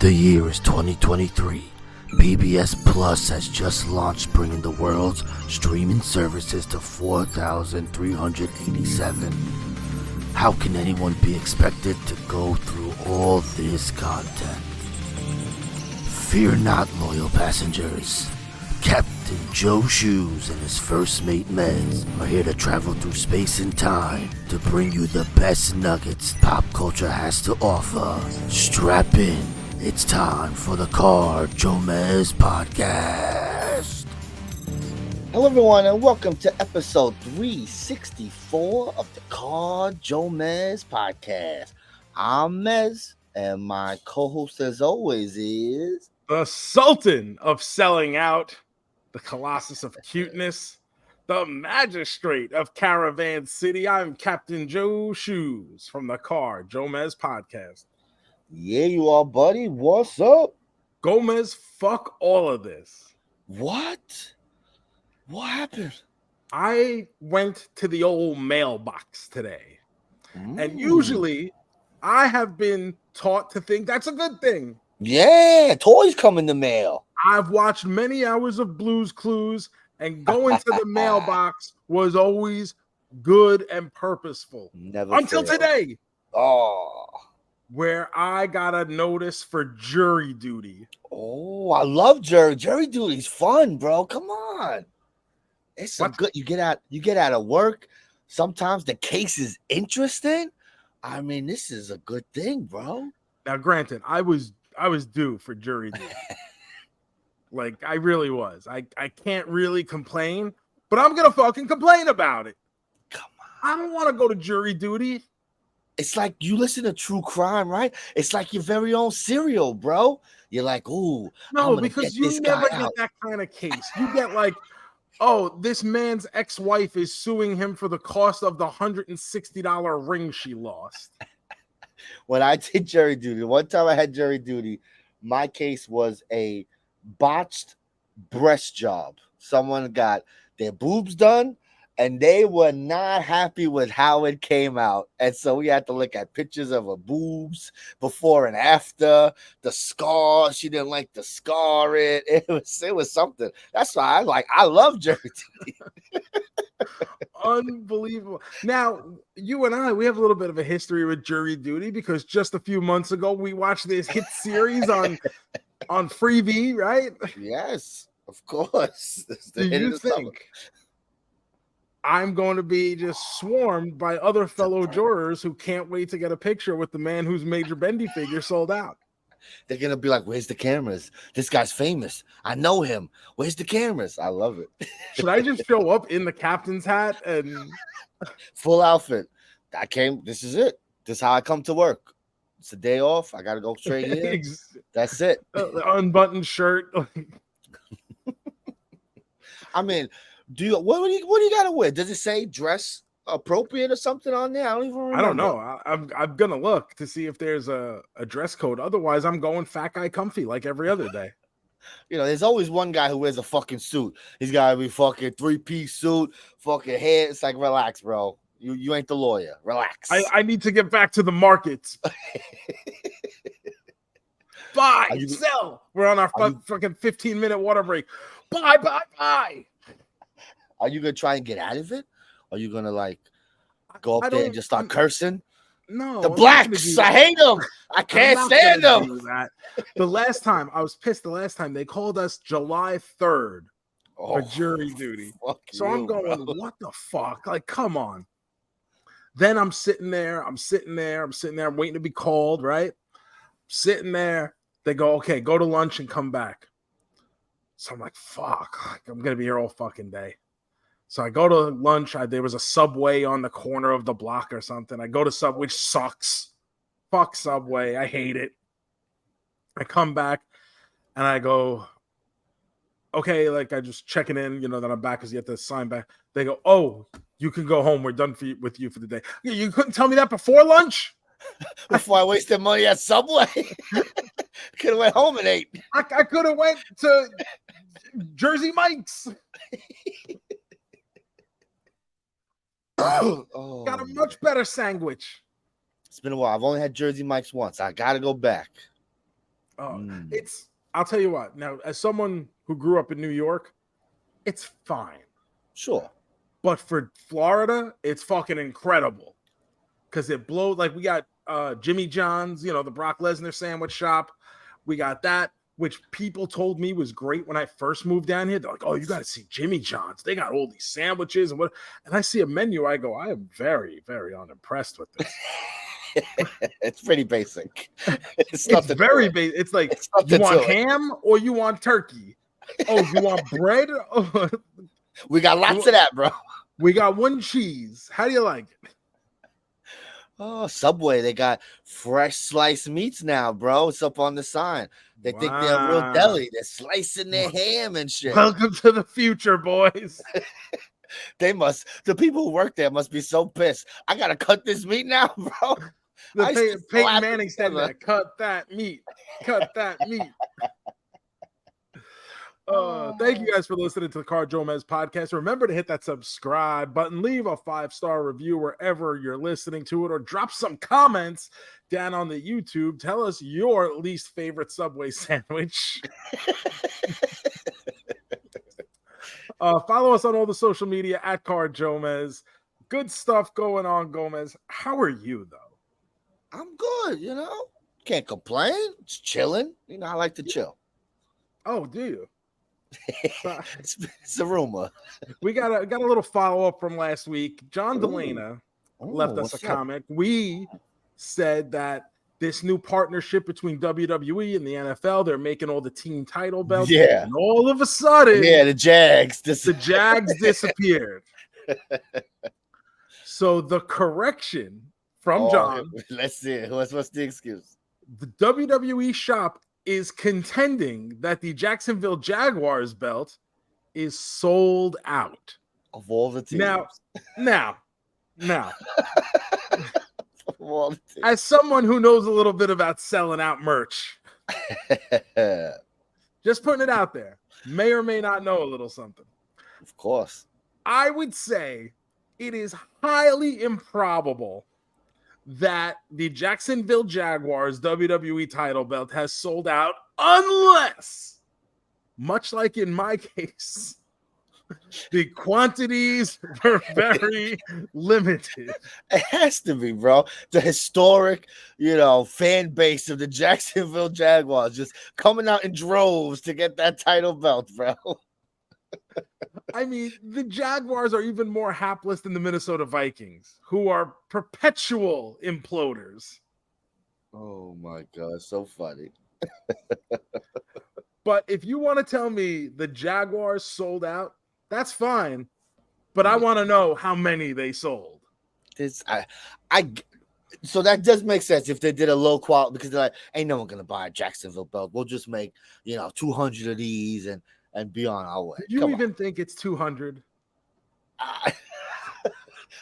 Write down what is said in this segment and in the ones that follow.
The year is 2023. PBS Plus has just launched, bringing the world's streaming services to 4,387. How can anyone be expected to go through all this content? Fear not, loyal passengers. Captain Joe Shoes and his first mate Mez are here to travel through space and time to bring you the best nuggets pop culture has to offer. Strap in. It's time for the JoeMeZ Podcast. Hello, everyone, and welcome to episode 364 of the JoeMeZ Podcast. I'm Mez, and my co-host, as always, is the Sultan of selling out, the Colossus of cuteness, the Magistrate of Caravan City. I'm Captain Joe Shoes from the JoeMeZ Podcast. Yeah, you are, buddy. What's up? Gomez, fuck all of this. What? What happened? I went to the old mailbox today. And usually I have been taught to think that's a good thing. Yeah, toys come in the mail. I've watched many hours of Blue's Clues, and going to the mailbox was always good and purposeful. Never until failed. Today. Oh. Where I got a notice for jury duty. Oh, I love jury. Jury duty's fun, bro. Come on. It's so good. You get out of work. Sometimes the case is interesting. I mean, this is a good thing, bro. Now, granted, I was due for jury duty. Like, I really was. I can't really complain, but I'm gonna fucking complain about it. Come on. I don't want to go to jury duty. It's like you listen to true crime, right? It's like your very own Serial, bro. You're like, ooh. No, because you never get that kind of case. You get like, oh, this man's ex-wife is suing him for the cost of the $160 ring she lost. When I did jury duty, one time I had jury duty, my case was a botched breast job. Someone got their boobs done, and they were not happy with how it came out. And so we had to look at pictures of her boobs before and after, the scar. She didn't like to scar it. It was something. That's why I love jury duty. Unbelievable. Now, you and I, we have a little bit of a history with jury duty because just a few months ago, we watched this hit series on Freevee, right? Yes, of course. Do you think I'm going to be just swarmed by other fellow jurors who can't wait to get a picture with the man whose Major Bendy figure sold out? They're going to be like, where's the cameras? This guy's famous. I know him. Where's the cameras? I love it. Should I just show up in the captain's hat and full outfit? This is it. This is how I come to work. It's a day off. I got to go straight in. That's it. The unbuttoned shirt. I mean, what do you got to wear? Does it say dress appropriate or something on there? I don't even remember. I don't know. I'm gonna look to see if there's a dress code. Otherwise, I'm going fat guy comfy like every other day. You know, there's always one guy who wears a fucking suit. He's got to be fucking 3-piece suit, fucking hair. It's like, relax, bro. You ain't the lawyer. Relax. I need to get back to the markets. Buy, sell. We're on our fucking 15-minute water break. Buy. Are you gonna try and get out of it? Are you gonna like go up there and just start cursing? No, the blacks. I hate them. I can't stand them. The last time I was pissed. The last time they called us July 3rd for jury duty. So I'm going, bro. What the fuck? Like, come on. Then I'm sitting there. I'm waiting to be called. Right, sitting there. They go, okay, go to lunch and come back. So I'm like, fuck. I'm gonna be here all fucking day. So I go to lunch. There was a Subway on the corner of the block or something. I go to Subway, which sucks. Fuck Subway. I hate it. I come back and I go, okay, like I just checking in, that I'm back because you have to sign back. They go, oh, you can go home. We're done with you for the day. You couldn't tell me that before lunch? Before I wasted money at Subway? Could have went home and ate. I could have went to Jersey Mike's. Got a much better sandwich. It's been a while. I've only had Jersey Mike's once. I gotta go back. I'll tell you what. Now, as someone who grew up in New York, it's fine. Sure. But for Florida, it's fucking incredible. Because it blows. Like, we got Jimmy John's, the Brock Lesnar sandwich shop. We got that, which people told me was great when I first moved down here. They're like, oh, you got to see Jimmy John's. They got all these sandwiches. And I see a menu. I go, I am very, very unimpressed with this. It's pretty basic. It's very basic. It's like, you want ham or you want turkey? Oh, you want bread? Oh. We got lots of that, bro. We got one cheese. How do you like it? Oh, Subway, they got fresh sliced meats now, bro. It's up on the sign. They think they're a real deli. They're slicing their ham and shit. Welcome to the future, boys. The people who work there must be so pissed. I got to cut this meat now, bro. Peyton Manning said that. Cut that meat. Cut that meat. Thank you guys for listening to the JoeMeZ Podcast. Remember to hit that subscribe button, leave a 5-star review wherever you're listening to it, or drop some comments down on the YouTube. Tell us your least favorite Subway sandwich. Follow us on all the social media at JoeMeZ. Good stuff going on, Gomez. How are you, though? I'm good, Can't complain. Just chilling. I like to chill. Oh, do you? It's a rumor. We got a little follow-up from last week. John Delana left us a comment. We said that this new partnership between WWE and the NFL, they're making all the team title belts. Yeah. And all of a sudden, the Jags disappeared. So the correction from John. Let's see it. What's the excuse? The WWE shop is contending that the Jacksonville Jaguars belt is sold out. Of all the teams. Now. As someone who knows a little bit about selling out merch, just putting it out there, may or may not know a little something. Of course. I would say it is highly improbable that the Jacksonville Jaguars WWE title belt has sold out unless, much like in my case, the quantities were very limited. It has to be, bro. The historic, fan base of the Jacksonville Jaguars just coming out in droves to get that title belt, bro. I mean, the Jaguars are even more hapless than the Minnesota Vikings, who are perpetual imploders. Oh, my God. So funny. But if you want to tell me the Jaguars sold out, that's fine. But I want to know how many they sold. So that does make sense if they did a low quality, because they're like, ain't no one going to buy a Jacksonville belt. We'll just make, 200 of these and be on our way. Do you even think it's 200? I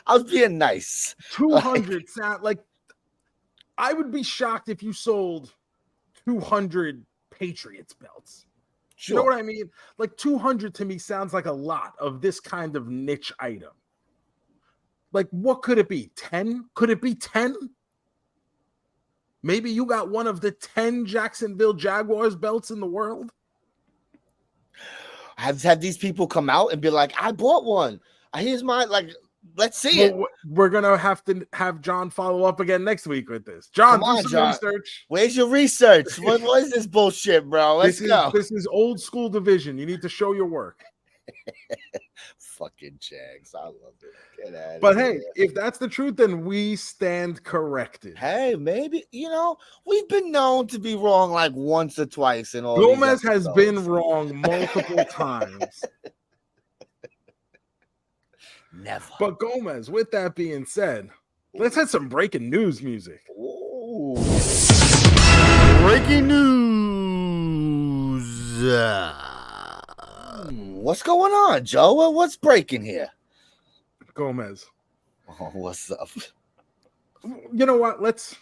was being nice. 200 sound like I would be shocked if you sold 200 Patriots belts. Sure. You know what I mean? Like 200 to me sounds like a lot of this kind of niche item. Like, what could it be? 10? Could it be 10? Maybe you got one of the 10 Jacksonville Jaguars belts in the world. I've had these people come out and be like, I bought one. Here's my, let's see it. We're going to have John follow up again next week with this. John, do some research. Where's your research? What is this bullshit, bro? Let's go. This is old school division. You need to show your work. Fucking Jags. I love it. Get out of But here. Hey, if that's the truth, then we stand corrected. Hey, maybe, we've been known to be wrong like once or twice in all. Gomez has been wrong multiple times. Never. But Gomez, with that being said, let's have some breaking news music. Ooh. Breaking news. What's going on, Joe? What's breaking here? Gomez. Oh, what's up? You know what? Let's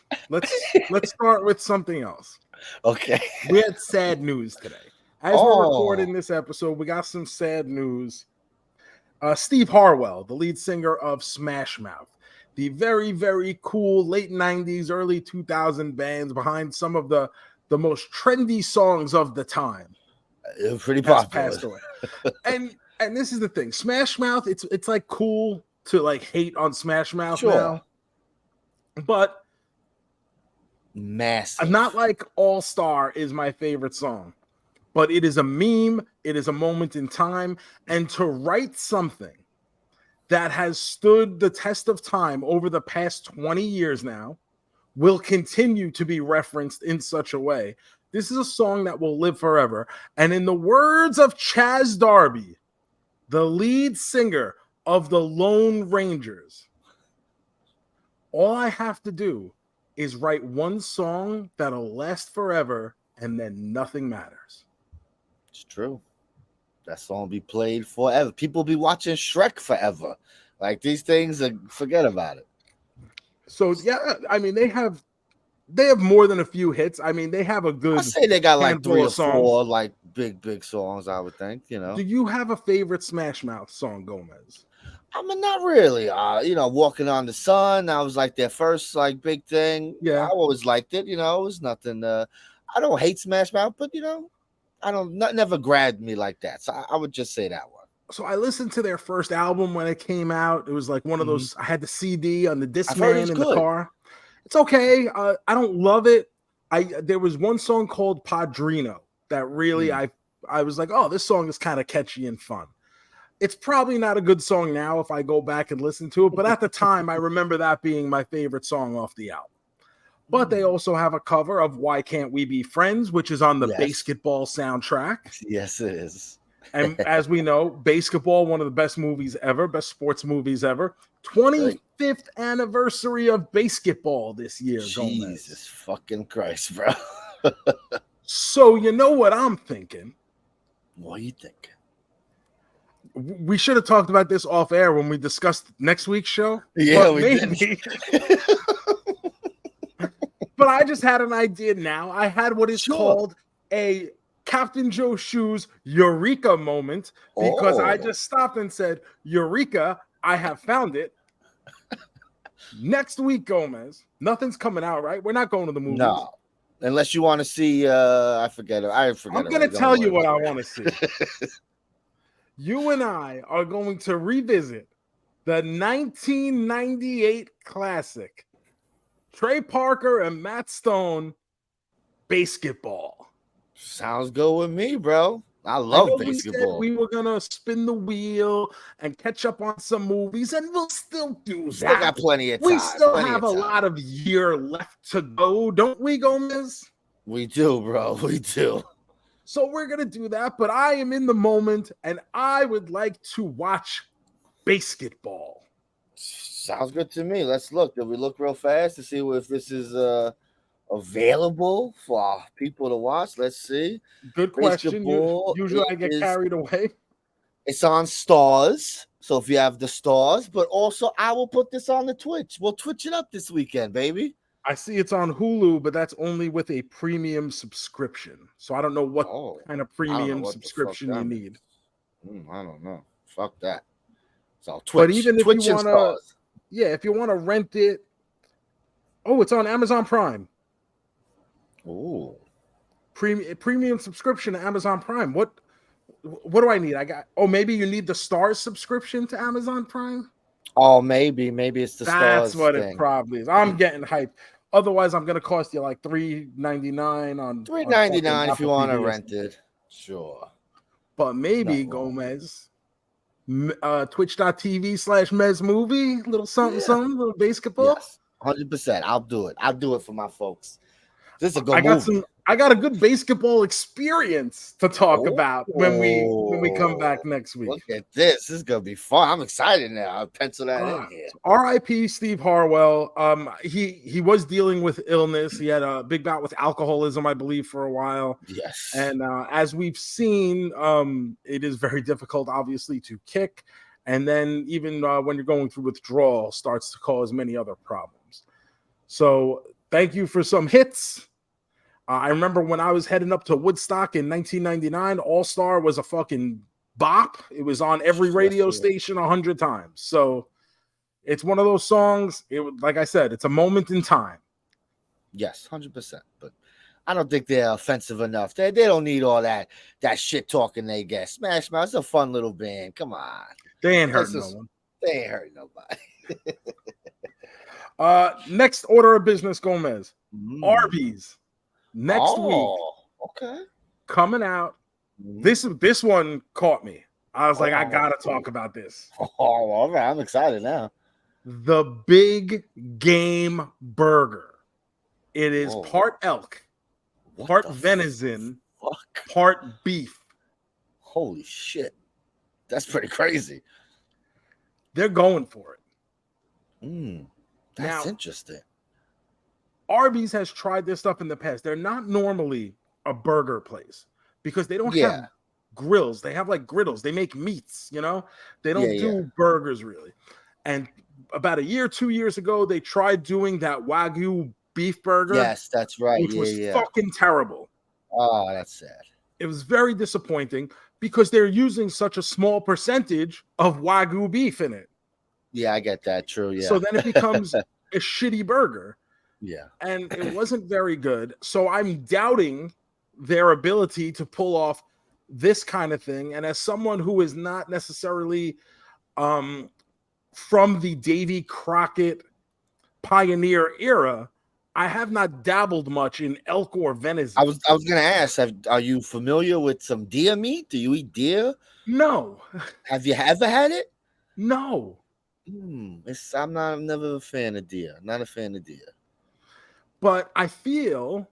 start with something else. Okay. We had sad news today. As we're recording this episode, we got some sad news. Steve Harwell, the lead singer of Smash Mouth, the very, very cool late 90s, early 2000 bands behind some of the the most trendy songs of the time. It was pretty popular. Passed away. and this is the thing. Smash Mouth, it's like cool to like hate on Smash Mouth now. But massive. Not like All Star is my favorite song. But it is a meme, it is a moment in time, and to write something that has stood the test of time over the past 20 years now will continue to be referenced in such a way. This is a song that will live forever. And in the words of Chaz Darby, the lead singer of the Lone Rangers, all I have to do is write one song that'll last forever, and then nothing matters. It's true. That song will be played forever. People be watching Shrek forever. Like these things, forget about it. So yeah, I mean they have more than a few hits. I mean they have a good. I say they got like 3 or songs. 4 like big songs. I would think. Do you have a favorite Smash Mouth song, Gomez? I mean, not really. Walking on the Sun. That was like their first like big thing. Yeah, I always liked it. It was nothing. I don't hate Smash Mouth, but I don't never grabbed me like that. So I would just say that one. So I listened to their first album when it came out. It was like one of those. I had the CD on the Discman in the car. It's okay. I don't love it. There was one song called Padrino that really I was like, oh, this song is kind of catchy and fun. It's probably not a good song now if I go back and listen to it, but at the time I remember that being my favorite song off the album. But they also have a cover of Why Can't We Be Friends, which is on the BASEketball soundtrack. Yes, it is. And as we know, BASEketball, one of the best movies ever, best sports movies ever. 25th anniversary of BASEketball this year. Jesus Gomez. Fucking Christ, bro. So you know what I'm thinking? What are you thinking? We should have talked about this off air when we discussed next week's show. Yeah, we did. But I just had an idea now. I had what is called a Captain Joe Shoes Eureka moment because I just stopped and said, Eureka, I have found it. Next week, Gomez, nothing's coming out, right? We're not going to the movies. No, unless you want to see, I forget it. I'm going to tell you what I want to see. You and I are going to revisit the 1998 classic, Trey Parker and Matt Stone, BASEketball. Sounds good with me, bro. I love BASEketball. We were gonna spin the wheel and catch up on some movies, and we'll still do that. Still got plenty of time. We still have a lot of year left to go, don't we, Gomez? We do, bro. We do. So we're gonna do that, but I am in the moment, and I would like to watch BASEketball. Sounds good to me. Let's look. Did we look real fast to see if this is available for people to watch? Let's see. Good question. Usually I get carried away. It's on Stars. So if you have the Stars, but also I will put this on the Twitch. We'll Twitch it up this weekend, baby. I see it's on Hulu, but that's only with a premium subscription. So I don't know what kind of premium subscription you need. I don't know. Fuck that. So Twitch. But even if you want to, if you want to rent it, it's on Amazon Prime. Oh, premium subscription to Amazon Prime. What do I need? Maybe you need the Stars subscription to Amazon Prime. Oh, maybe it's the Stars. That's what it probably is. I'm getting hyped. Otherwise, I'm gonna cost you like $3.99 on $3.99 if you want to rent it. Sure, but maybe Gomez, twitch.tv/MEZ movie, little something, little BASEketball. Yes, 100%. I'll do it. I'll do it for my folks. This is a good movie. I got a good BASEketball experience to talk about when we come back next week. Look at this. This is gonna be fun. I'm excited now. I'll pencil that in here. R.I.P. Steve Harwell. He was dealing with illness. He had a big bout with alcoholism, I believe, for a while. Yes. And as we've seen, it is very difficult, obviously, to kick. And then even when you're going through withdrawal, starts to cause many other problems. So thank you for some hits. I remember when I was heading up to Woodstock in 1999, All Star was a fucking bop. It was on every radio station 100 times. So it's one of those songs. Like I said, it's a moment in time. Yes, 100%. But I don't think they're offensive enough. They don't need all that shit talking they get. Smash Mouth, it's a fun little band. Come on. They ain't hurting no one. They ain't hurting nobody. Next order of business, Gomez. Arby's. Next week. Okay. Coming out. This one caught me. I was like, I gotta talk about this. Oh, all right. I'm excited now. The Big Game Burger. It is part elk, part venison, part beef. Holy shit. That's pretty crazy. They're going for it. That's interesting. Arby's has tried this stuff in the past. They're not normally a burger place because they don't have grills. They have like griddles. They make meats, you know? They don't do burgers really. And about 2 years ago, they tried doing that Wagyu beef burger. Yes, that's right. Which was fucking terrible. Oh, that's sad. It was very disappointing because they're using such a small percentage of Wagyu beef in it. Yeah, I get that. True. Yeah. So then it becomes a shitty burger. Yeah. And it wasn't very good. So I'm doubting their ability to pull off this kind of thing. And as someone who is not necessarily from the Davy Crockett pioneer era, I have not dabbled much in elk or venison. I was going to ask, are you familiar with some deer meat? Do you eat deer? No. Have you ever had it? No. I'm never a fan of deer. Not a fan of deer. But I feel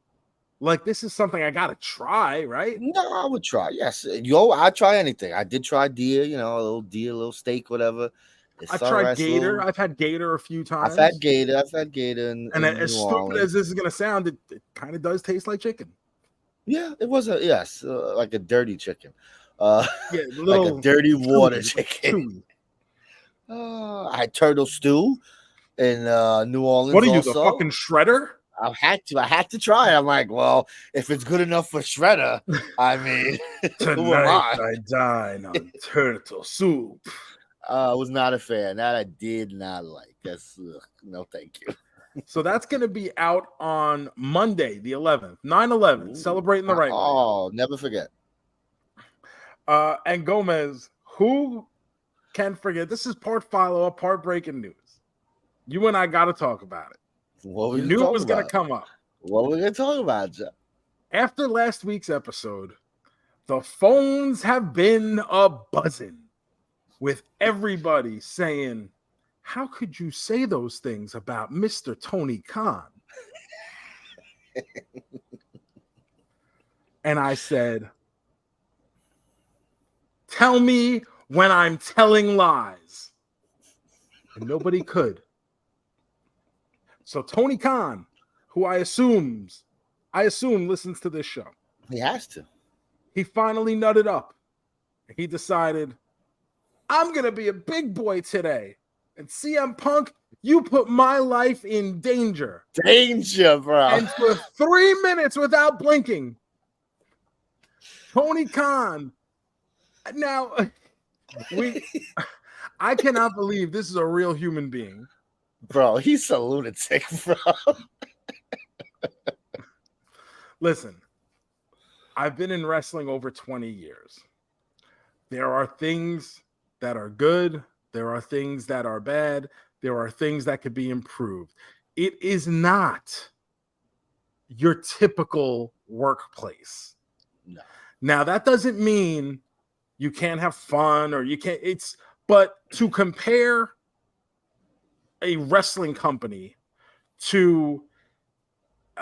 like this is something I gotta try, right? No, I would try. Yes, I try anything. I did try deer. You know, a little deer, a little steak, whatever. I've tried gator. I've had gator a few times. I've had gator. And as stupid as this is gonna sound, it kind of does taste like chicken. Yeah, it was like a dirty chicken. Like a dirty water chicken. I had turtle stew in New Orleans. What are you, the fucking shredder? I had to try it. I'm like, well, if it's good enough for shredder, I mean, tonight I dine on turtle soup. I was not a fan. That I did not like. That's no, thank you. So that's going to be out on Monday, the 11th, 9/11, celebrating the right way. Oh, never forget. And Gomez, who can forget? This is part follow-up, part breaking news. You and I got to talk about it. What you knew it was going to come up. What were we going to talk about, Jeff? After last week's episode, the phones have been a-buzzing with everybody saying, how could you say those things about Mr. Tony Khan? And I said, tell me when I'm telling lies. And nobody could. So Tony Khan, who I assume listens to this show. He has to. He finally nutted up. He decided, I'm going to be a big boy today. And CM Punk, you put my life in danger. Danger, bro. And for 3 minutes without blinking, Tony Khan. Now, I cannot believe this is a real human being. Bro, he's a lunatic, bro. Listen, I've been in wrestling over 20 years. There are things that are good. There are things that are bad. There are things that could be improved. It is not your typical workplace. No. Now, that doesn't mean you can't have fun or you can't. But to compare a wrestling company to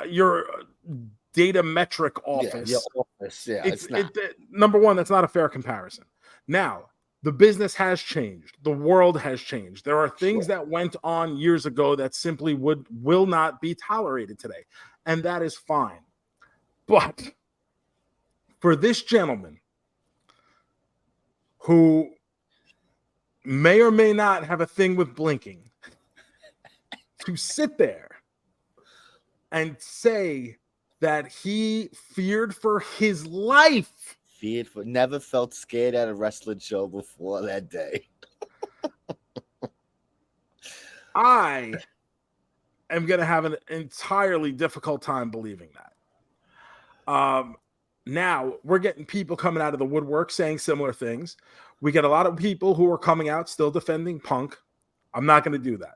your data metric office. Yeah, your office. Yeah, it's not. Number one, that's not a fair comparison. Now, the business has changed. The world has changed. There are things that went on years ago that simply will not be tolerated today. And that is fine. But for this gentleman who may or may not have a thing with blinking, to sit there and say that he feared for his life. Never felt scared at a wrestling show before that day. I am going to have an entirely difficult time believing that. Now we're getting people coming out of the woodwork saying similar things. We get a lot of people who are coming out still defending Punk. I'm not going to do that.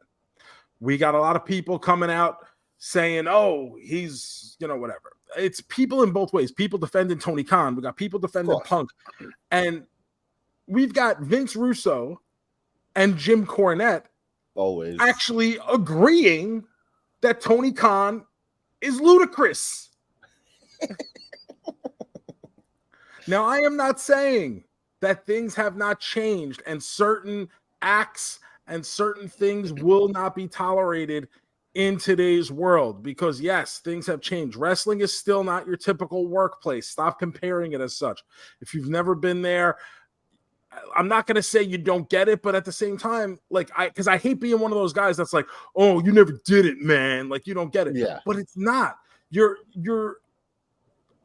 We got a lot of people coming out saying, oh, he's, whatever. It's people in both ways. People defending Tony Khan. We got people defending Punk. And we've got Vince Russo and Jim Cornette always actually agreeing that Tony Khan is ludicrous. Now, I am not saying that things have not changed and certain acts and certain things will not be tolerated in today's world, because yes, things have changed. Wrestling is still not your typical workplace. Stop comparing it as such. If you've never been there, I'm not going to say you don't get it, but at the same time, because I hate being one of those guys that's like, oh, you never did it, man. Like, you don't get it. Yeah. But it's not. You're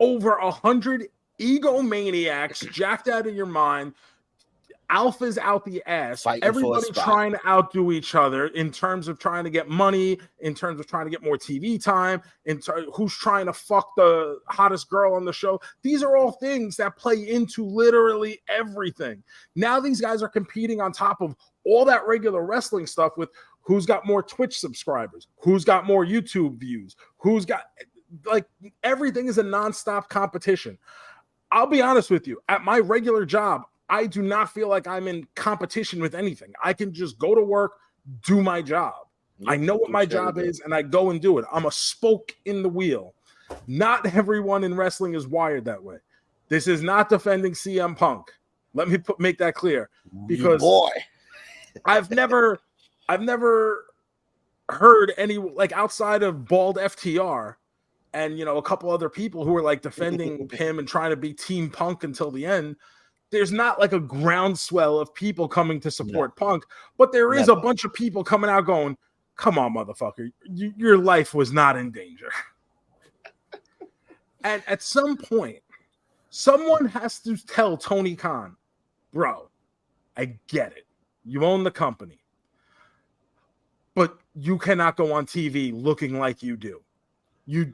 over 100 egomaniacs jacked out of your mind, alphas out the ass, everybody trying to outdo each other in terms of trying to get money, in terms of trying to get more TV time, who's trying to fuck the hottest girl on the show. These are all things that play into literally everything. Now these guys are competing on top of all that regular wrestling stuff with who's got more Twitch subscribers, who's got more YouTube views, who's got, everything is a nonstop competition. I'll be honest with you, at my regular job, I do not feel like I'm in competition with anything. I can just go to work, do my job. I know what my job is, and I go and do it. I'm a spoke in the wheel. Not everyone in wrestling is wired that way. This is not defending CM Punk. Let me make that clear, because I've never heard any, outside of Bald FTR and a couple other people who are defending him and trying to be Team Punk until the end. There's not a groundswell of people coming to support Punk, but there is a bunch of people coming out going, come on, motherfucker, your life was not in danger. And at some point, someone has to tell Tony Khan, bro, I get it. You own the company, but you cannot go on TV looking like you do.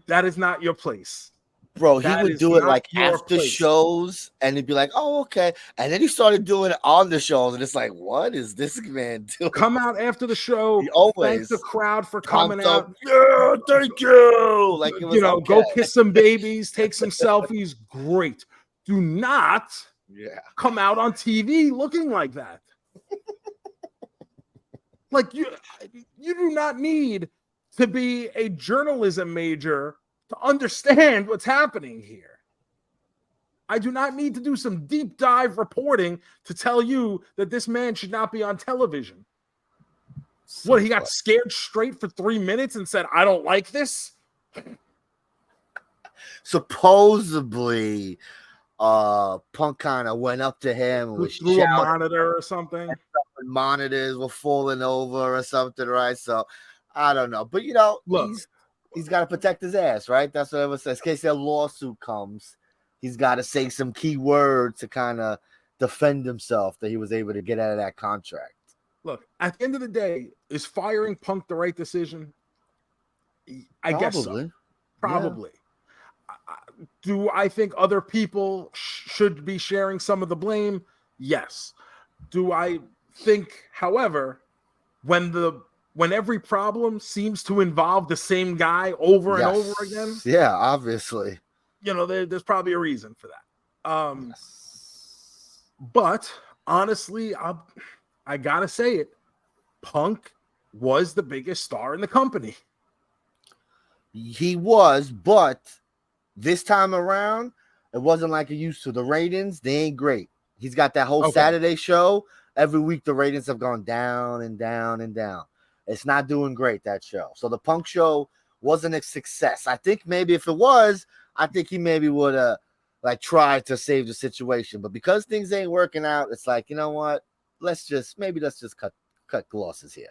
That is not your place. Bro, he would do it after shows, and he'd be like, oh, okay. And then he started doing it on the shows, and it's like, what is this man doing? Come out after the show, thank the crowd for coming out. Yeah, thank you. It was go kiss some babies, take some selfies. Great. Do not come out on TV looking like that. You do not need to be a journalism major to understand what's happening here. I do not need to do some deep dive reporting to tell you that this man should not be on television. What, he got scared straight for 3 minutes and said, I don't like this? Supposedly, Punk kind of went up to him and was through a monitor or something. Monitors were falling over or something, right? So I don't know. But, look, he's got to protect his ass, right? That's what everyone says. In case a lawsuit comes, he's got to say some key words to kind of defend himself that he was able to get out of that contract. Look, at the end of the day, is firing Punk the right decision? I guess so. Probably. Yeah. Do I think other people should be sharing some of the blame? Yes. Do I think, however, when every problem seems to involve the same guy over and over again. Yeah, obviously. There's probably a reason for that. But honestly, I gotta say it. Punk was the biggest star in the company. He was, but this time around, it wasn't like it used to. The ratings, they ain't great. He's got that whole Saturday show. Every week, the ratings have gone down and down and down. It's not doing great, that show. So the Punk show wasn't a success. I think maybe if it was, I think he maybe would have tried to save the situation. But because things ain't working out, it's like, you know what? Let's just cut losses here.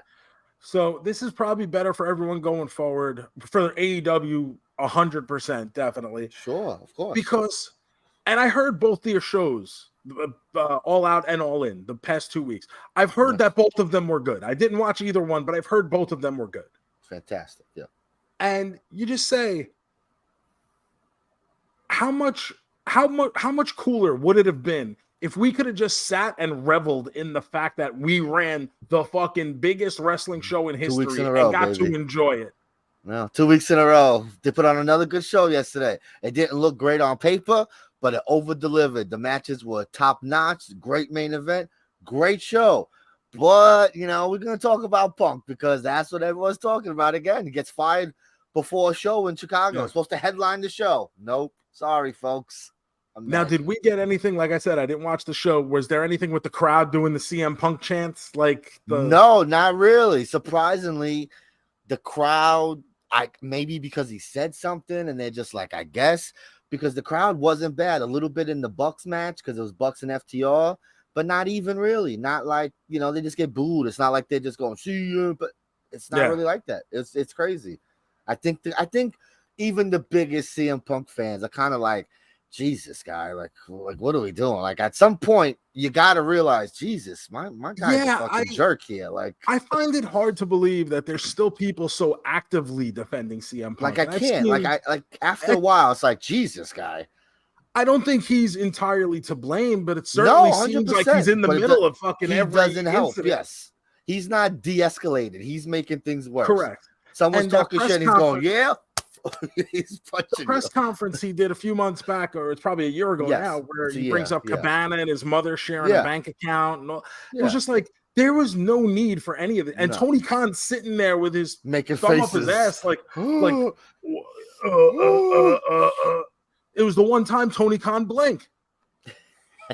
So this is probably better for everyone going forward for AEW 100%, definitely. Sure, of course. Because, and I heard both their shows, All Out and All In, the past 2 weeks. I've heard that both of them were good. I didn't watch either one, but I've heard both of them were good. Fantastic, yeah. And you just say, how much cooler would it have been if we could have just sat and reveled in the fact that we ran the fucking biggest wrestling show in history 2 weeks in a row, and got baby. to enjoy it? No, 2 weeks in a row. They put on another good show yesterday. It didn't look great on paper, but it over-delivered. The matches were top-notch. Great main event. Great show. But, we're going to talk about Punk because that's what everyone's talking about again. He gets fired before a show in Chicago. Yeah. Supposed to headline the show. Nope. Sorry, folks. Now, did we get anything? Like I said, I didn't watch the show. Was there anything with the crowd doing the CM Punk chants? No, not really. Surprisingly, the crowd... maybe because he said something and they're just like, I guess, because the crowd wasn't bad. A little bit in the Bucks match because it was Bucks and FTR, but not even really. Not like, they just get booed. It's not like they're just going, see you, but it's not really like that. It's crazy. I think even the biggest CM Punk fans are kind of like, Jesus, guy, like what are we doing? Like at some point you gotta realize, Jesus, my guy's a fucking jerk here. Like I find it hard to believe that there's still people so actively defending CM Punk. Like I can't. Like after a while, it's like, Jesus, guy. I don't think he's entirely to blame, but it certainly seems like he's in the middle of fucking every doesn't help. Incident. Yes, he's not de-escalated. He's making things worse. Correct. Someone's talking shit. And he's going, yeah. He's punching the press conference he did a few months back, or it's probably a year ago now, where he brings up Cabana and his mother sharing a bank account. And all. It was just like there was no need for any of it. And Tony Khan's sitting there with his making thumb faces up his ass, like. It was the one time Tony Khan blinked.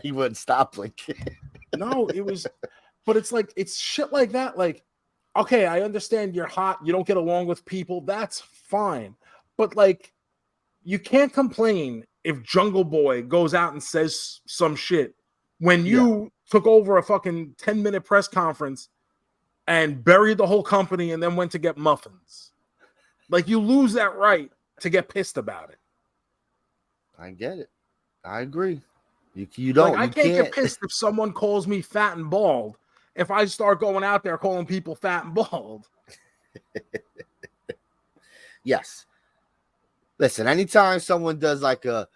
He wouldn't stop blinking. No, it was, but it's like it's shit like that. Like, okay, I understand you're hot, you don't get along with people. That's fine. But like, you can't complain if Jungle Boy goes out and says some shit when you took over a fucking 10-minute press conference and buried the whole company and then went to get muffins. Like, you lose that right to get pissed about it. I get it. I agree. You don't. Like, I can't get pissed if someone calls me fat and bald if I start going out there calling people fat and bald. Yes. Listen, anytime someone does like a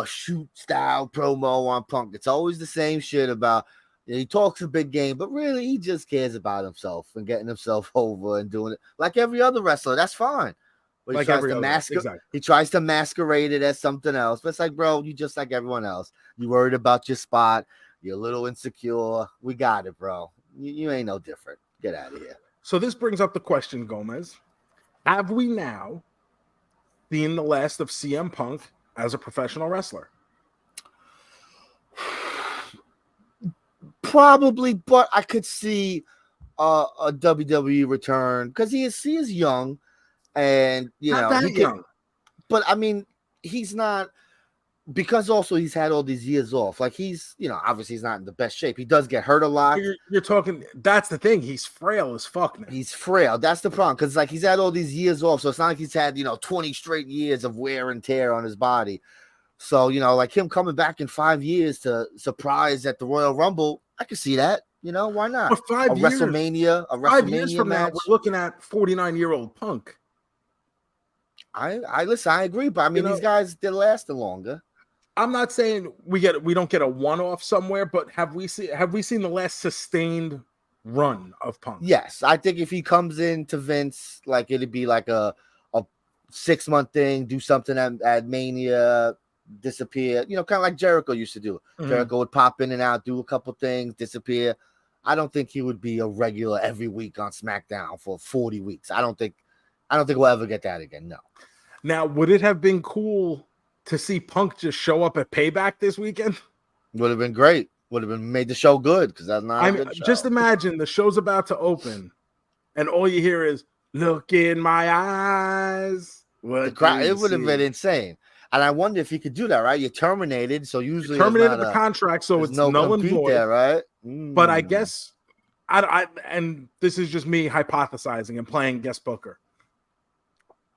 shoot style promo on Punk, it's always the same shit about, he talks a big game, but really he just cares about himself and getting himself over and doing it like every other wrestler. That's fine. But he tries to masquerade it as something else. But it's like, bro, you just like everyone else. You worried about your spot. You're a little insecure. We got it, bro. You ain't no different. Get out of here. So this brings up the question, JoeMeZ. Have we now seen the last of CM Punk as a professional wrestler? Probably, but I could see a WWE return because he is young, and not that young. But I mean, he's not, because also he's had all these years off. Like he's, obviously he's not in the best shape. He does get hurt a lot. You're talking. That's the thing. He's frail as fuck now. He's frail. That's the problem. Because like he's had all these years off, so it's not like he's had 20 straight years of wear and tear on his body. So like him coming back in 5 years to surprise at the Royal Rumble, I can see that. Why not? For 5 years, WrestleMania 5 years from now, we're looking at 49-year-old Punk. I listen. I agree, but I mean, these guys, they're lasting longer. I'm not saying we don't get a one-off somewhere, but have we seen the last sustained run of Punk? Yes, I think if he comes into Vince, like it'd be like a 6-month thing, do something at Mania, disappear. Kind of like Jericho used to do. Mm-hmm. Jericho would pop in and out, do a couple things, disappear. I don't think he would be a regular every week on SmackDown for 40 weeks. I don't think we'll ever get that again. No. Now, would it have been cool to see Punk just show up at Payback this weekend? Would have been great. Would have been made the show good because that's not. Just imagine the show's about to open, and all you hear is "Look in my eyes." It would have been insane, and I wonder if he could do that. Right, you're terminated, so usually terminated the contract, so it's null and void. There, right? But I guess and this is just me hypothesizing and playing guest booker.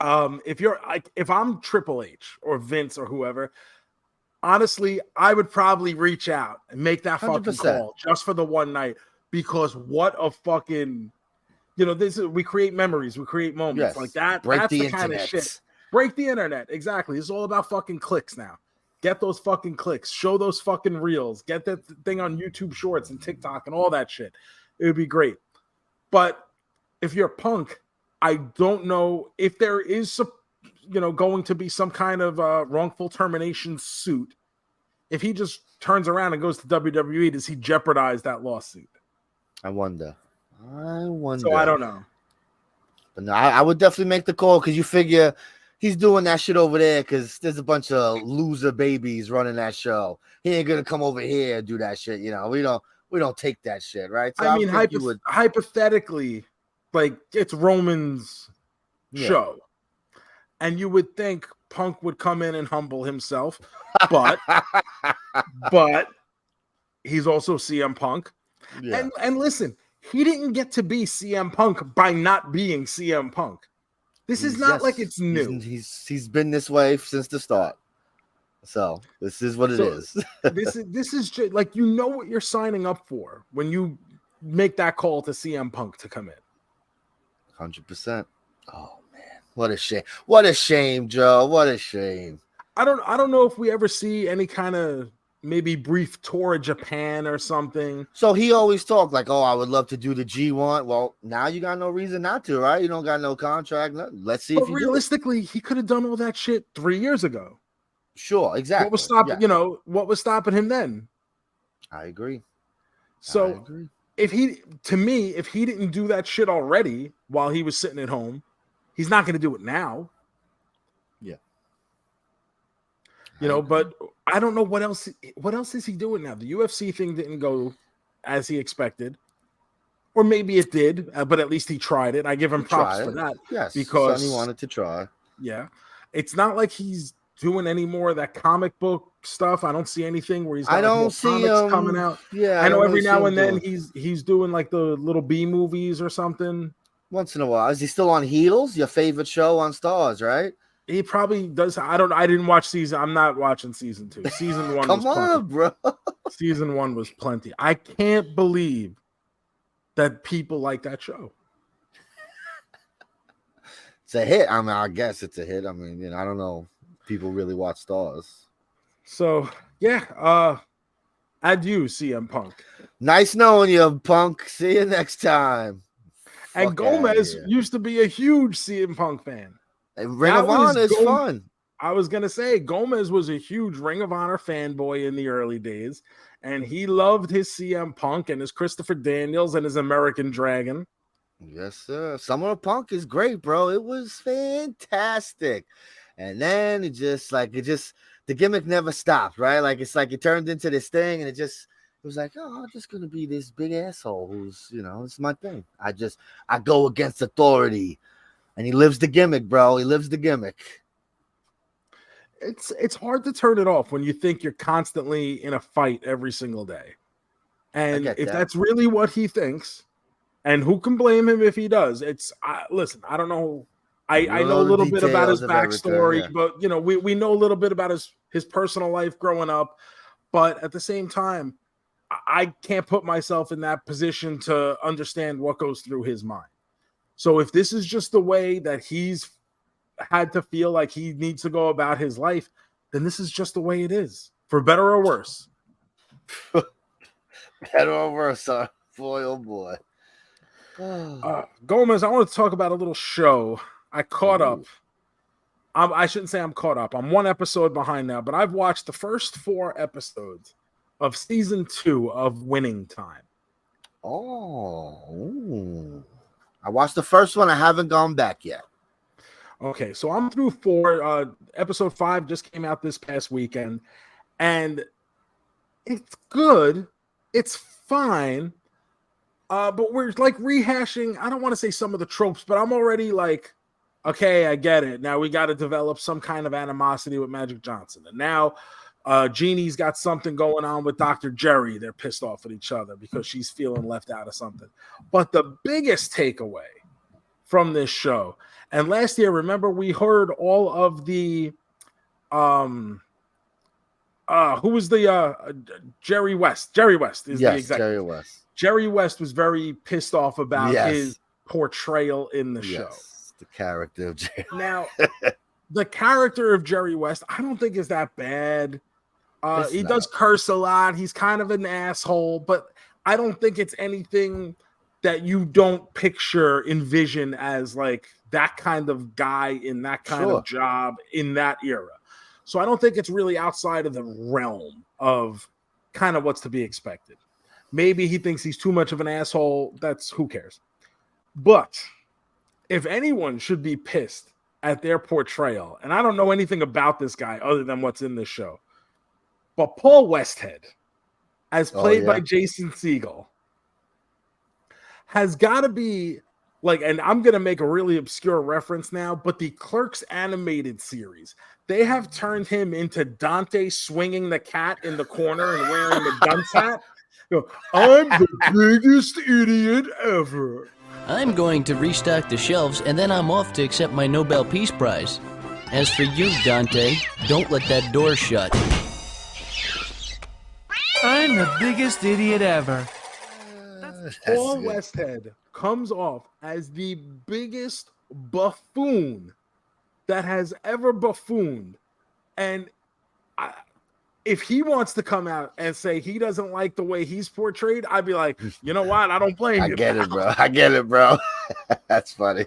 If I'm Triple H or Vince or whoever, honestly, I would probably reach out and make that fucking 100%. Call just for the one night, because what a fucking, we create memories, we create moments like that. That's the kind of shit. Break the internet. Exactly. It's all about fucking clicks now. Get those fucking clicks. Show those fucking reels. Get that thing on YouTube Shorts and TikTok and all that shit. It would be great. But if you're Punk, I don't know if there is, going to be some kind of wrongful termination suit. If he just turns around and goes to WWE, does he jeopardize that lawsuit? I wonder. So I don't know. But no, I would definitely make the call because you figure he's doing that shit over there because there's a bunch of loser babies running that show. He ain't gonna come over here and do that shit. We don't take that shit, right? So I mean, hypothetically, like it's Roman's show, and you would think Punk would come in and humble himself, but he's also CM Punk. Yeah. And listen, he didn't get to be CM Punk by not being CM Punk. This is not like it's new. He's been this way since the start. So this is what it is. This is just like what you're signing up for when you make that call to CM Punk to come in. 100%. Oh man, what a shame! What a shame, Joe. What a shame. I don't know if we ever see any kind of maybe brief tour of Japan or something. So he always talked like, "Oh, I would love to do the G1." Well, now you got no reason not to, right? You don't got no contract. Let's see. But realistically, he could have done all that shit 3 years ago. Sure, exactly. What was stopping? Yeah. What was stopping him then? I agree. So if he didn't do that shit already while he was sitting at home, he's not going to do it now. Yeah. But I don't know what else. What else is he doing now? The UFC thing didn't go as he expected, or maybe it did, but at least he tried it. I give him props for that. Yes, because he wanted to try. Yeah, it's not like he's doing any more of that comic book stuff. I don't see anything where he's got comics coming out. Yeah, I know every now and then he's doing like the little B movies or something. Once in a while. Is he still on Heels? Your favorite show on Stars, right? He probably does. I didn't watch season. I'm not watching season 2. Season 1. Come on, bro. Season 1 was plenty. I can't believe that people like that show. It's a hit. I mean, I guess it's a hit. I mean, I don't know. People really watch Stars. So yeah. Adieu, CM Punk. Nice knowing you, Punk. See you next time. And Gomez used to be a huge CM Punk fan. Ring of Honor is fun. I was going to say, Gomez was a huge Ring of Honor fanboy in the early days, and he loved his CM Punk and his Christopher Daniels and his American Dragon. Yes, sir. Summer of Punk is great, bro. It was fantastic. And then the gimmick never stopped, right? Like, it's like it turned into this thing, and it was like, oh, I'm just going to be this big asshole who's, it's my thing. I go against authority. And he lives the gimmick, bro. He lives the gimmick. It's hard to turn it off when you think you're constantly in a fight every single day. And if that's really what he thinks, and who can blame him if he does? Listen, I don't know. I know a little bit about his backstory, but we know a little bit about his personal life growing up. But at the same time, I can't put myself in that position to understand what goes through his mind. So if this is just the way that he's had to feel like he needs to go about his life, then this is just the way it is, for better or worse. Better or worse, boy, oh boy. Gomez, I want to talk about a little show. I caught up. I shouldn't say I'm caught up. I'm one episode behind now, but I've watched the first 4 episodes of season 2 of Winning Time. Oh. I watched the first one. I haven't gone back yet. Okay, so I'm through 4. Episode 5 just came out this past weekend, and it's good. It's fine, but we're like rehashing. I don't want to say some of the tropes, but I'm already like, okay, I get it. Now we got to develop some kind of animosity with Magic Johnson, and now Jeannie's got something going on with Dr. Jerry. They're pissed off at each other because she's feeling left out of something. But the biggest takeaway from this show, and last year, remember, we heard all of the who was the Jerry West? Jerry West is the executive. Jerry West. Jerry West was very pissed off about his portrayal in the show. The character of Jerry. Now, the character of Jerry West, I don't think is that bad. He does curse a lot. He's kind of an asshole, but I don't think it's anything that you don't envision as like that kind of guy in that kind of job in that era. So I don't think it's really outside of the realm of kind of what's to be expected. Maybe he thinks he's too much of an asshole. That's who cares. But if anyone should be pissed at their portrayal, and I don't know anything about this guy other than what's in this show, but Paul Westhead, as played by Jason Segel, has got to be like, and I'm going to make a really obscure reference now, but the Clerks animated series, they have turned him into Dante swinging the cat in the corner and wearing the dunce hat. I'm the biggest idiot ever. I'm going to restock the shelves, and then I'm off to accept my Nobel Peace Prize. As for you, Dante, don't let that door shut. I'm the biggest idiot ever. Paul Westhead comes off as the biggest buffoon that has ever buffooned. And if he wants to come out and say he doesn't like the way he's portrayed, I'd be like, you know what? I don't blame you. I get it, bro. That's funny.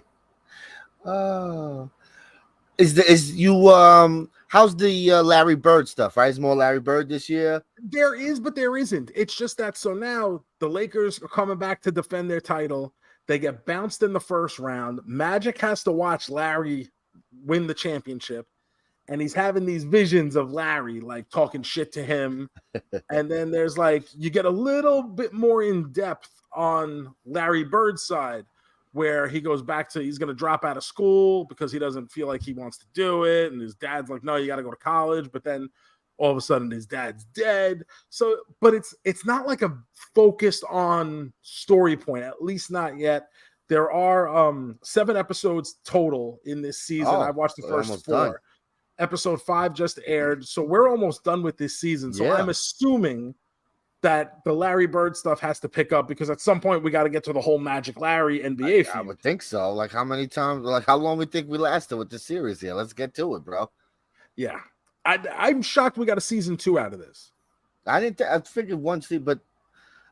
Oh, how's the Larry Bird stuff? Right, is more Larry Bird this year? There is, but there isn't. It's just that. So now the Lakers are coming back to defend their title. They get bounced in the first round. Magic has to watch Larry win the championship. And he's having these visions of Larry, like talking shit to him. And then there's like, you get a little bit more in depth on Larry Bird's side, where he goes back to, he's going to drop out of school because he doesn't feel like he wants to do it. And his dad's like, no, you got to go to college. But then all of a sudden his dad's dead. So, but it's not like a focused on story point, at least not yet. There are 7 episodes total in this season. I watched the first 4. Done. Episode 5 just aired, so we're almost done with this season. So I'm assuming that the Larry Bird stuff has to pick up because at some point we got to get to the whole Magic Larry NBA feud. I would think so. Like how many times? Like how long we think we lasted with this series here? Let's get to it, bro. Yeah, I'm shocked we got a season 2 out of this. I figured one season, but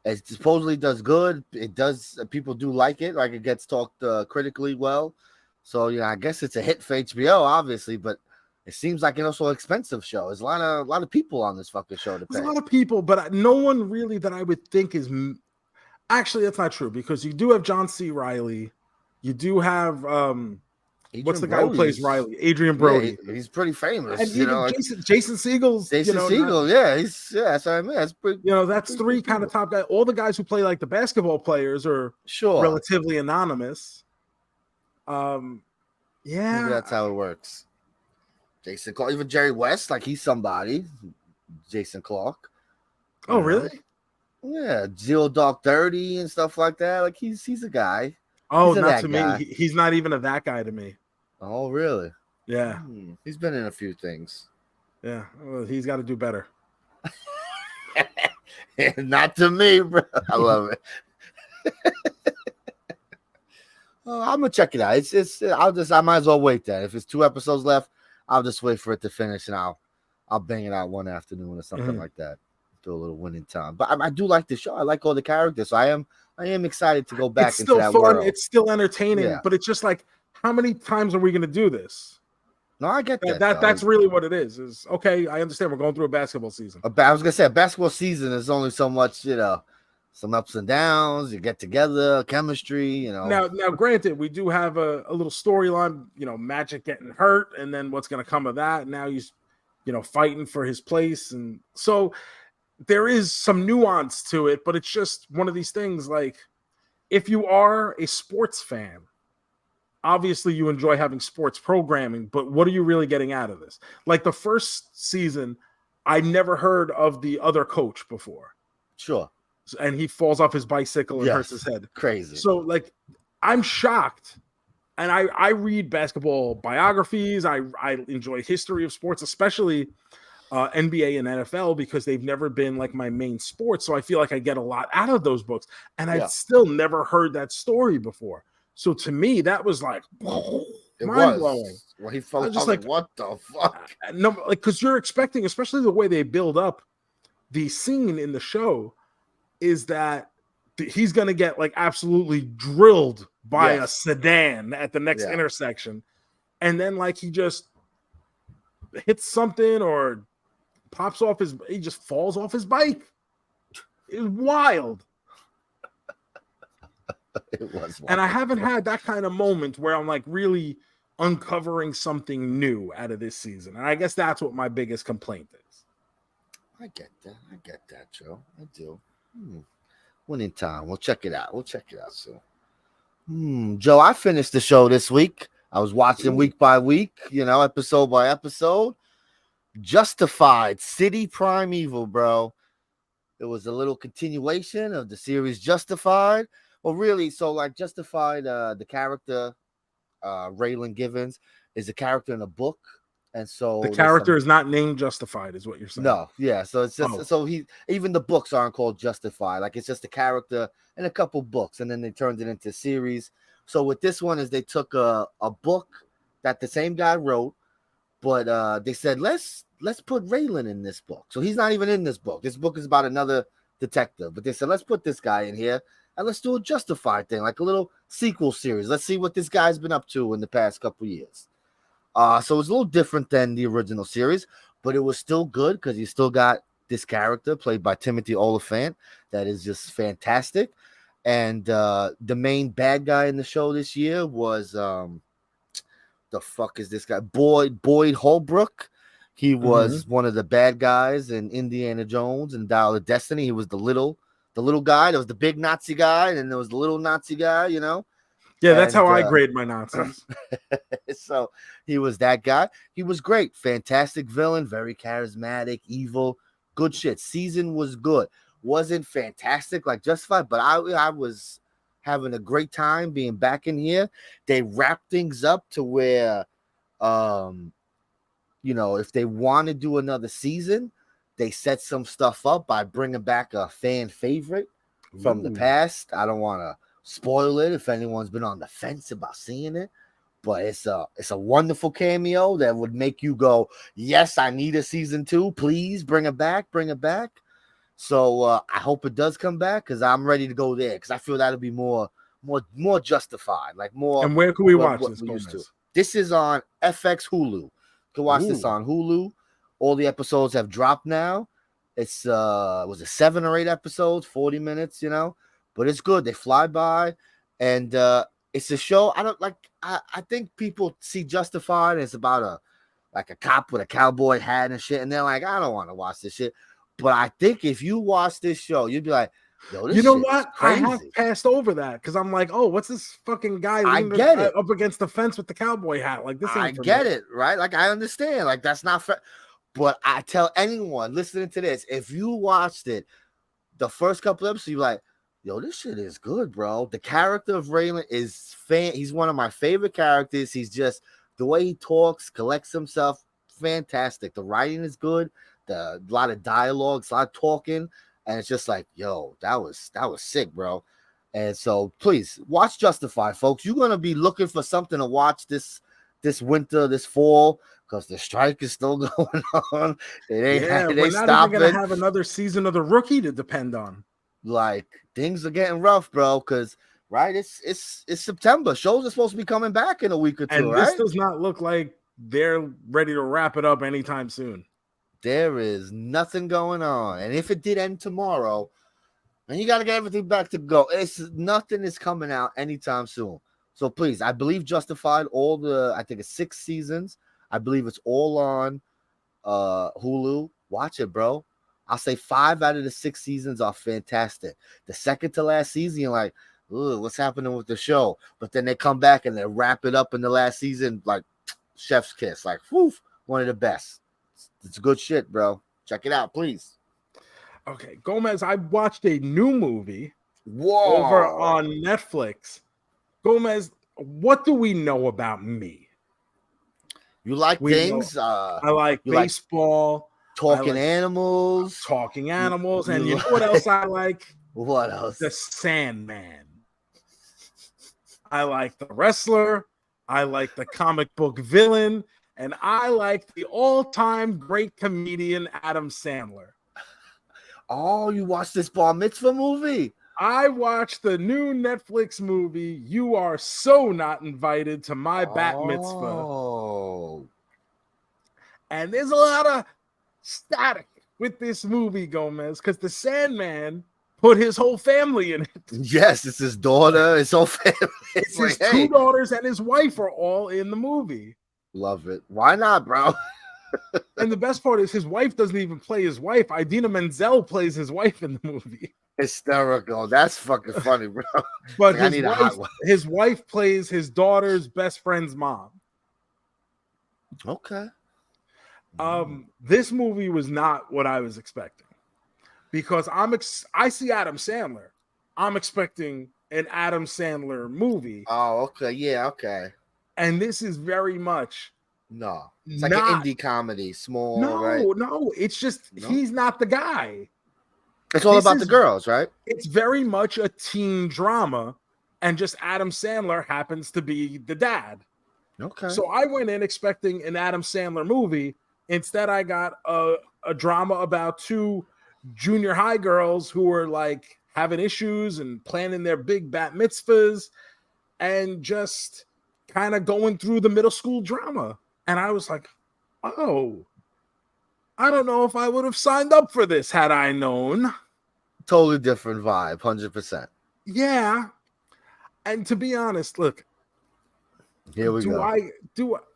it supposedly does good. It does. People do like it. Like it gets talked critically well. So yeah, I guess it's a hit for HBO, obviously, but. It seems like an also expensive show. There's a lot of people on this fucking show to pay. There's a lot of people, but no one really that I would think is actually that's not true because you do have John C. Reilly, you do have what's the guy who plays Riley? Adrian Brody. Yeah, he's pretty famous. And Jason Segel's. Jason Segel, that's what I mean. That's pretty. That's 3 kind of top guys. All the guys who play like the basketball players are relatively anonymous. Maybe that's how it works. Jason Clark, even Jerry West, like he's somebody. Jason Clark. Oh, really? Yeah, Zero Dark 30 and stuff like that. Like he's a guy. Oh, not to me. He's not even that guy to me. Oh, really? Yeah. He's been in a few things. Yeah. Well, he's got to do better. Not to me, bro. I love it. I'm gonna check it out. I might as well wait then. If it's 2 episodes left. I'll just wait for it to finish and I'll bang it out one afternoon or something like that. Do a little winning time. But I do like the show. I like all the characters. So I am excited to go back into that world. It's still entertaining, but it's just like, how many times are we going to do this? No, I get that. That's really what it is. Is okay. I understand we're going through a basketball season. I was gonna say a basketball season is only so much, some ups and downs. You get together, chemistry. Now, granted, we do have a little storyline. Magic getting hurt, and then what's going to come of that? Now he's, fighting for his place, and so there is some nuance to it. But it's just one of these things. Like, if you are a sports fan, obviously you enjoy having sports programming. But what are you really getting out of this? Like the first season, I never heard of the other coach before. Sure. And he falls off his bicycle and hurts his head. Crazy. So, like, I'm shocked. And I read basketball biographies. I enjoy history of sports, especially NBA and NFL, because they've never been like my main sport. So I feel like I get a lot out of those books. And I've still never heard that story before. So to me, that was like, whoa. Mind blowing. Well, he felt just like, what the fuck? No, like, because you're expecting, especially the way they build up the scene in the show, is that he's gonna get like absolutely drilled by a sedan at the next intersection, and then like he just hits something or pops off he just falls off his bike. It's wild. It was wild. And I haven't had that kind of moment where I'm like really uncovering something new out of this season. And I guess that's what my biggest complaint is. I get that, Joe. I do. Winning time. We'll check it out soon. Joe, I finished the show this week. I was watching week by week, episode by episode. Justified, City Primeval, bro. It was a little continuation of the series Justified. Well, really, so like Justified, the character, Raylan Givens, is a character in a book. And so the character is not named Justified, is what you're saying. No, yeah. So it's just so even the books aren't called Justified. Like it's just a character in a couple books, and then they turned it into series. So with this one is they took a book that the same guy wrote, but they said let's put Raylan in this book. So he's not even in this book. This book is about another detective, but they said let's put this guy in here and let's do a Justified thing, like a little sequel series. Let's see what this guy's been up to in the past couple years. So it's a little different than the original series, but it was still good because you still got this character played by Timothy Oliphant that is just fantastic. And the main bad guy in the show this year was the fuck is this guy? Boyd Holbrook. He was one of the bad guys in Indiana Jones and Dial of Destiny. He was the little guy. There was the big Nazi guy, and then there was the little Nazi guy, Yeah, that's how I grade my Nazis. So he was that guy. He was great. Fantastic villain, very charismatic, evil, good shit. Season was good. Wasn't fantastic like Justified, but I was having a great time being back in here. They wrapped things up to where, if they want to do another season, they set some stuff up by bringing back a fan favorite from the past. I don't want to spoil it if anyone's been on the fence about seeing it, but it's a wonderful cameo that would make you go, yes, I need a season 2, please bring it back. So I hope it does come back because I'm ready to go there because I feel that'll be more Justified, like more. And where can we watch this? This is on FX Hulu. You can watch this on Hulu. All the episodes have dropped now. It's was it 7 or 8 episodes, 40 minutes, but it's good. They fly by, and it's a show. I think people see Justified, and it's about a cop with a cowboy hat and shit, and they're like, I don't want to watch this shit. But I think if you watch this show, you'd be like, yo, this shit is crazy. I have passed over that because I'm like, oh, what's this fucking guy up against the fence with the cowboy hat? Like this. I get it, right? Like I understand. Like that's not fair. But I tell anyone listening to this, if you watched it, the first couple episodes, you're like, yo, this shit is good, bro. The character of Raylan is he's one of my favorite characters. He's just the way he talks, collects himself, fantastic. The writing is good. A lot of dialogues, a lot of talking, and it's just like, yo, that was sick, bro. And so please watch Justified, folks. You're gonna be looking for something to watch this winter, this fall, because the strike is still going on. It ain't stopping. Even gonna have another season of The Rookie to depend on. Like things are getting rough, bro. Because it's September. Shows are supposed to be coming back in a week or two, and this does not look like they're ready to wrap it up anytime soon. There is nothing going on. And if it did end tomorrow, then you got to get everything back to go. Nothing is coming out anytime soon. So please, I believe Justified, I think it's 6 seasons. I believe it's all on Hulu. Watch it, bro. I'll say 5 out of the 6 seasons are fantastic. The second to last season, you're like, ooh, what's happening with the show? But then they come back and they wrap it up in the last season, like chef's kiss. Like, whew, one of the best. It's good shit, bro. Check it out, please. Okay, Gomez, I watched a new movie over on Netflix. Gomez, what do we know about me? You like things? I like baseball. Talking animals. And you know what else I like? What else? The Sandman. I like The Wrestler. I like the comic book villain, and I like the all-time great comedian Adam Sandler. Oh, you watched this bar mitzvah movie? I watched the new Netflix movie, You Are So Not Invited to My Bat Mitzvah. Oh. And there's a lot of static with this movie, JoeMeZ, because the Sandman put his whole family in it. Yes, it's his daughter, his whole family. It's his two daughters and his wife are all in the movie. Love it. Why not, bro? And the best part is his wife doesn't even play his wife. Idina Menzel plays his wife in the movie. Hysterical. That's fucking funny, bro. But his wife plays his daughter's best friend's mom. Okay. This movie was not what I was expecting, because I see Adam Sandler. I'm expecting an Adam Sandler movie. Oh, okay. Yeah, okay. And this is very much it's like an indie comedy, small. No, it's just he's not the guy. It's all about the girls, right? It's very much a teen drama, and just Adam Sandler happens to be the dad. Okay. So I went in expecting an Adam Sandler movie. Instead, I got a drama about two junior high girls who were like having issues and planning their big bat mitzvahs and just kind of going through the middle school drama. And I was like, oh, I don't know if I would have signed up for this had I known. Totally different vibe, 100%. Yeah. And to be honest, look, here we go.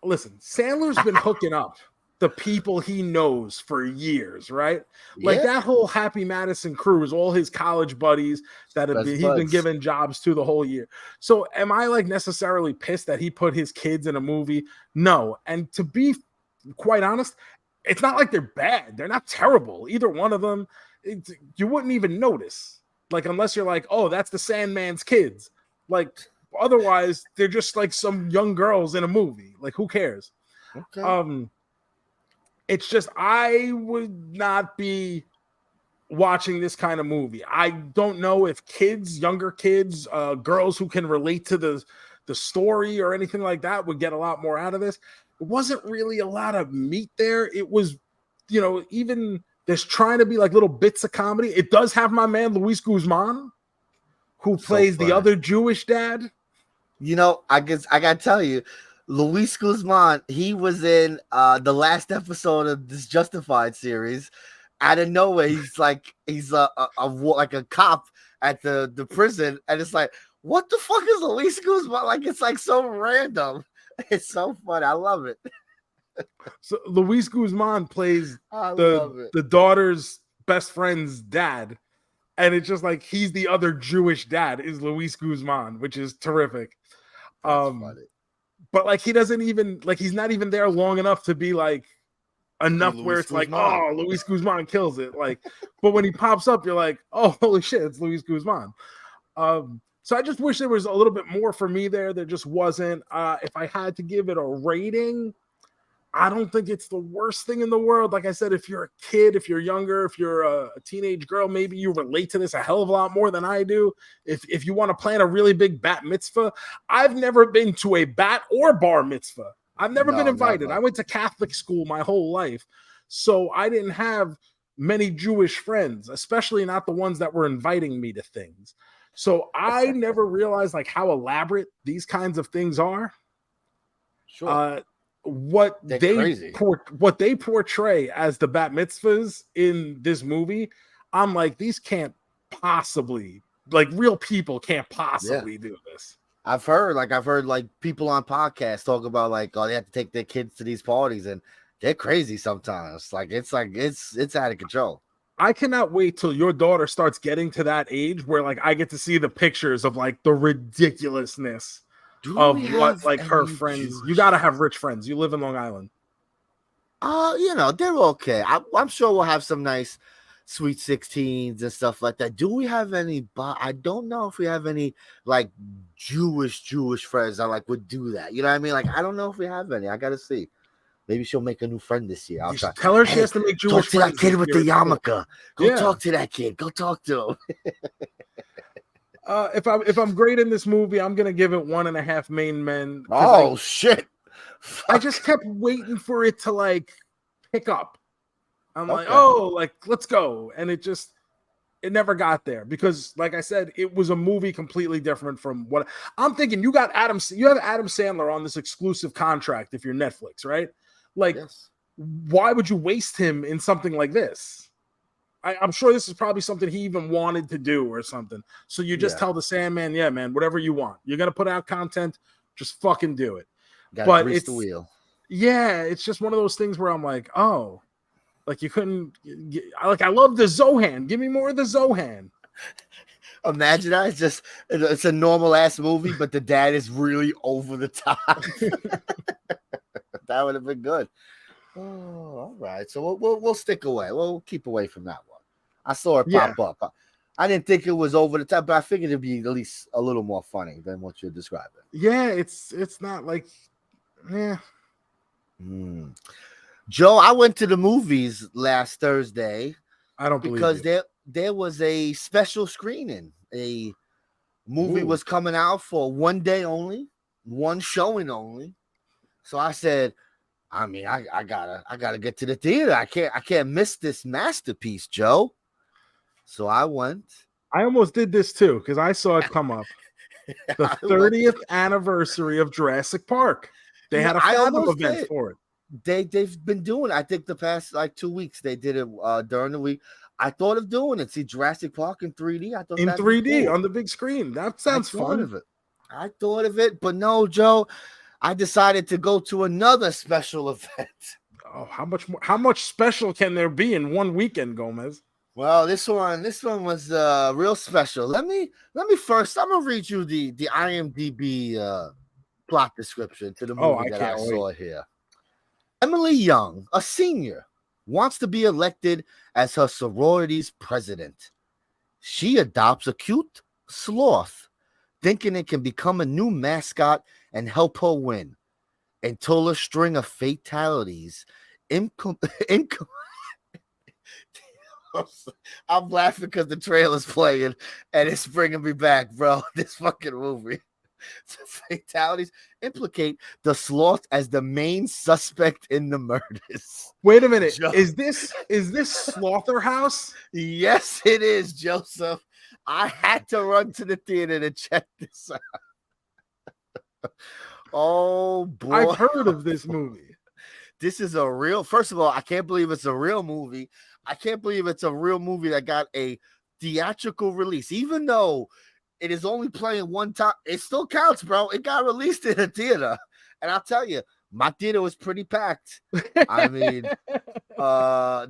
Listen, Sandler's been hooking up the people he knows for years, right? Like that whole Happy Madison crew is all his college buddies that he's been giving jobs to the whole year. So am I like necessarily pissed that he put his kids in a movie? No. And to be quite honest, it's not like they're bad. They're not terrible. Either one of them, you wouldn't even notice. Like, unless you're like, oh, that's the Sandman's kids. Like, otherwise, they're just like some young girls in a movie. Like, who cares? Okay. It's just I would not be watching this kind of movie. I don't know if younger kids, girls who can relate to the story or anything like that would get a lot more out of this. It wasn't really a lot of meat there. It was, even there's trying to be like little bits of comedy. It does have my man Luis Guzman, who plays the other Jewish dad. I guess I gotta tell you, Luis Guzman, he was in the last episode of this Justified series. Out of nowhere, he's a cop at the prison, and it's like, what the fuck is Luis Guzman? Like, it's like so random. It's so funny. I love it. So Luis Guzman plays the daughter's best friend's dad, and it's just like he's the other Jewish dad is Luis Guzman, which is terrific. That's funny. But like he doesn't even like he's not even there long enough to be like enough where it's Guzman. Like, oh, Luis Guzman kills it. Like, but when he pops up, you're like, oh, holy shit, it's Luis Guzman. So I just wish there was a little bit more for me there. There just wasn't. If I had to give it a rating, I don't think it's the worst thing in the world. Like I said, if you're a kid, if you're younger, if you're a teenage girl, maybe you relate to this a hell of a lot more than I do. If you want to plan a really big bat mitzvah, I've never been to a bat or bar mitzvah. I've never been invited. I went to Catholic school my whole life. So I didn't have many Jewish friends, especially not the ones that were inviting me to things. So I never realized like how elaborate these kinds of things are. Sure. What they portray as the bat mitzvahs in this movie, I'm like, these can't possibly, like, real people can't possibly do this. I've heard people on podcasts talk about like, oh, they have to take their kids to these parties, and they're crazy sometimes. It's out of control. I cannot wait till your daughter starts getting to that age where like I get to see the pictures of like the ridiculousness of what like her friends. Jewish? You gotta have rich friends. You live in Long Island. They're okay. I'm sure we'll have some nice sweet 16s and stuff like that. Do we have any? I don't know if we have any like Jewish friends that like would do that. You know what I mean? Like, I don't know if we have any. I gotta see. Maybe she'll make a new friend this year. I'll try. Tell her she has to make Jewish friends. Talk to that kid with the yarmulke. Go talk to that kid. Go talk to him. If I'm grading this movie, I'm gonna give it 1.5 main men. Oh shit! I just kept waiting for it to like pick up. I'm like, Okay. oh, like let's go, and it never got there because, like I said, it was a movie completely different from what I'm thinking. You have Adam Sandler on this exclusive contract if you're Netflix, right? Like, Yes. why would you waste him in something like this? I'm sure this is probably something he even wanted to do or something. So you just tell the Sandman, yeah, man, whatever you want. You're gonna put out content, just fucking do it. Gotta grease the wheel. Yeah, it's just one of those things where I'm like, oh, like you couldn't. I love the Zohan. Give me more of the Zohan. Imagine that. It's a normal ass movie, but the dad is really over the top. That would have been good. Oh, all right. So we'll stick away. We'll keep away from that one. I saw it pop up. I didn't think it was over the top, but I figured it'd be at least a little more funny than what you're describing. Yeah, it's not like, yeah. Joe, I went to the movies last Thursday. I don't believe because you. there was a special screening. A movie was coming out for one day only, one showing only. So I said, I mean, I gotta get to the theater. I can't miss this masterpiece, Joe. So I went. I almost did this too because I saw it come up. The 30th anniversary of Jurassic Park. They had a fandom event for it. They've been doing it. I think the past like 2 weeks they did it during the week. I thought of doing it. See Jurassic Park in 3D. I thought in 3D cool. on the big screen. That sounds fun. I thought of it, but no, Joe. I decided to go to another special event. Oh, how much special can there be in one weekend, Gomez? Well, this one was real special. Let me first. I'm gonna read you the IMDb plot description to the movie that I saw here. Emily Young, a senior, wants to be elected as her sorority's president. She adopts a cute sloth, thinking it can become a new mascot and help her win, until a string of fatalities. I'm laughing because the trailer's playing and it's bringing me back, bro. This fucking movie. Fatalities implicate the sloth as the main suspect in the murders. Wait a minute. Is this Slaughterhouse? Yes, it is, Joseph. I had to run to the theater to check this out. Oh boy. I've heard of this movie. This is a real, first of all, I can't believe it's a real movie. I can't believe it's a real movie that got a theatrical release, even though it is only playing one time. It still counts, bro. It got released in a theater. And I'll tell you, my theater was pretty packed. I mean,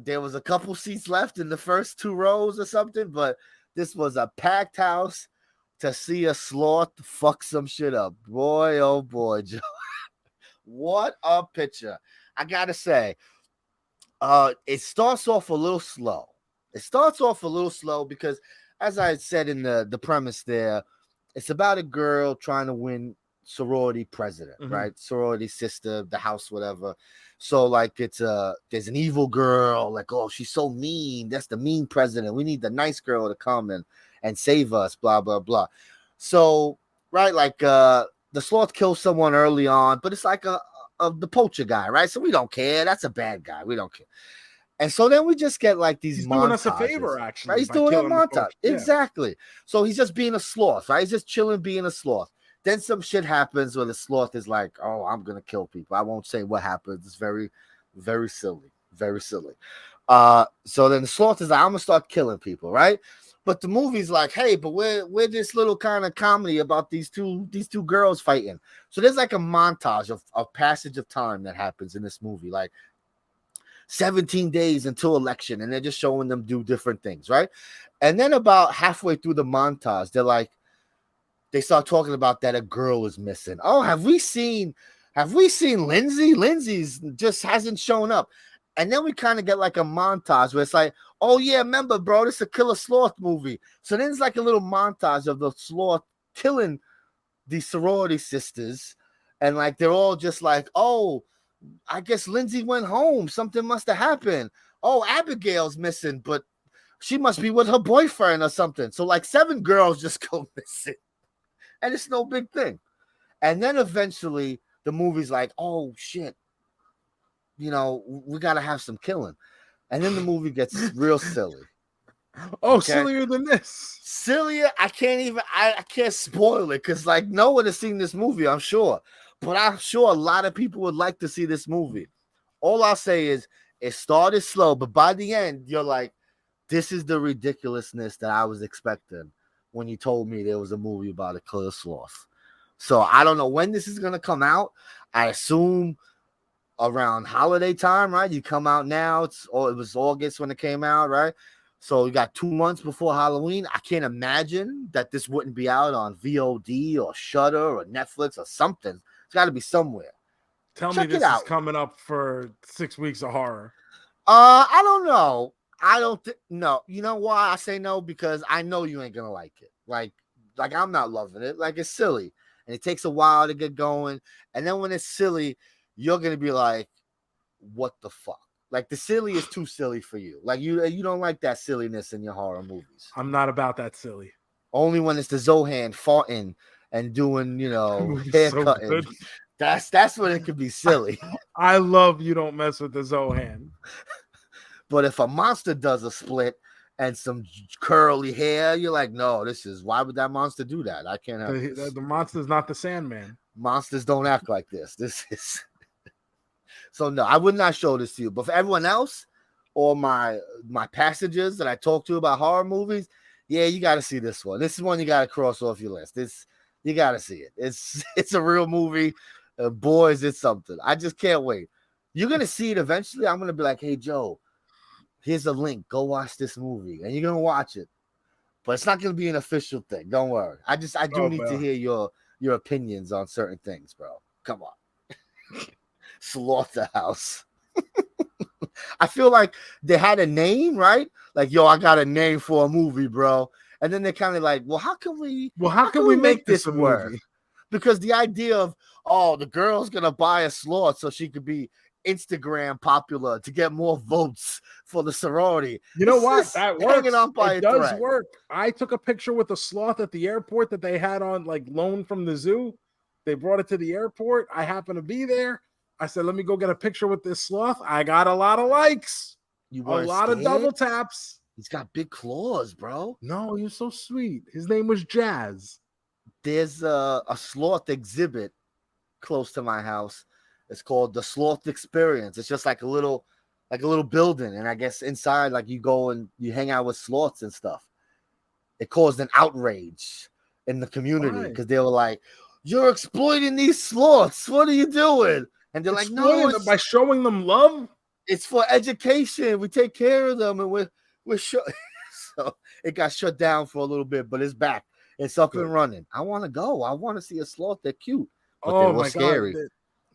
there was a couple seats left in the first 2 rows or something, but this was a packed house to see a sloth fuck some shit up. Boy, oh boy, Joe. What a picture. I gotta say, it starts off a little slow. Because, as I said in the premise there, it's about a girl trying to win sorority president, right? Sorority sister, the house, whatever. So like there's an evil girl, like, oh, she's so mean. That's the mean president. We need the nice girl to come and save us, blah, blah, blah. So, right, like the sloth kills someone early on, but it's like the poacher guy, right? So we don't care. That's a bad guy. We don't care. And so then we just get like these. He's doing us a favor, actually. Right? He's doing a montage. Exactly. So he's just being a sloth, right? He's just chilling, being a sloth. Then some shit happens where the sloth is like, oh, I'm going to kill people. I won't say what happens. It's very, very silly. Very silly. So then the sloth is like, I'm going to start killing people, right? But the movie's like, hey, but we're this little kind of comedy about these two girls fighting. So there's like a montage of passage of time that happens in this movie. Like, 17 days until election, and they're just showing them do different things, right? And then about halfway through the montage, they start talking about that a girl is missing. Oh, have we seen Lindsay? Lindsay's just hasn't shown up. And then we kind of get like a montage where it's like, oh yeah, remember, bro, this is a killer sloth movie. So then it's like a little montage of the sloth killing the sorority sisters, and like they're all just like, oh, I guess Lindsay went home. Something must have happened. Oh, Abigail's missing, but she must be with her boyfriend or something. So like 7 girls just go missing, and it's no big thing. And then eventually the movie's like, oh shit, you know, we got to have some killing. And then the movie gets real silly. Oh, okay. Sillier than this. Sillier. I can't spoil it because like no one has seen this movie, I'm sure. But I'm sure a lot of people would like to see this movie. All I'll say is it started slow, but by the end, you're like, this is the ridiculousness that I was expecting when you told me there was a movie about a killer sloth. So I don't know when this is going to come out. I assume around holiday time, right? You come out now. It was August when it came out, right? So you got 2 months before Halloween. I can't imagine that this wouldn't be out on VOD or Shudder or Netflix or something. It's got to be somewhere. Tell me this is coming up for 6 weeks of horror. I don't know. I don't think no. You know why I say no? Because I know you ain't gonna like it. Like I'm not loving it. Like it's silly, and it takes a while to get going. And then when it's silly, you're gonna be like, "What the fuck?" Like the silly is too silly for you. Like you don't like that silliness in your horror movies. I'm not about that silly. Only when it's the Zohan farting and doing, you know, hair cutting. So that's when it could be silly. I love You Don't Mess with the Zohan. But if a monster does a split and some curly hair, you're like, no, why would that monster do that? I can't have the monster's not the Sandman. Monsters don't act like this. This is so no, I would not show this to you. But for everyone else or my passengers that I talk to about horror movies, yeah, you got to see this one. This is one you got to cross off your list. You got to see it. It's a real movie. Boys, it's something. I just can't wait. You're gonna see it eventually. I'm gonna be like, hey Joe, here's a link. Go watch this movie, and you're gonna watch it. But it's not gonna be an official thing. Don't worry. I do need to hear your opinions on certain things, bro. Come on. Slaughterhouse. I feel like they had a name, right? Like, yo, I got a name for a movie, bro. And then they're kind of like, well, how can we make this work? Movie? Because the idea of, oh, the girl's gonna buy a sloth so she could be Instagram popular to get more votes for the sorority. You know what? That works. It does work. I took a picture with a sloth at the airport that they had on like loan from the zoo. They brought it to the airport. I happened to be there. I said, let me go get a picture with this sloth. I got a lot of likes. A lot of double taps. He's got big claws, bro. No, you're so sweet. His name was Jazz. There's a sloth exhibit close to my house. It's called the Sloth Experience. It's just like a little building, and I guess inside, like you go and you hang out with sloths and stuff. It caused an outrage in the community because they were like, "You're exploiting these sloths. What are you doing?" And they're like, "No, by showing them love. It's for education. We take care of them, and we're So it got shut down for a little bit, but it's back. It's up and running. I want to go. I want to see a sloth. They're cute, but they were scary. God.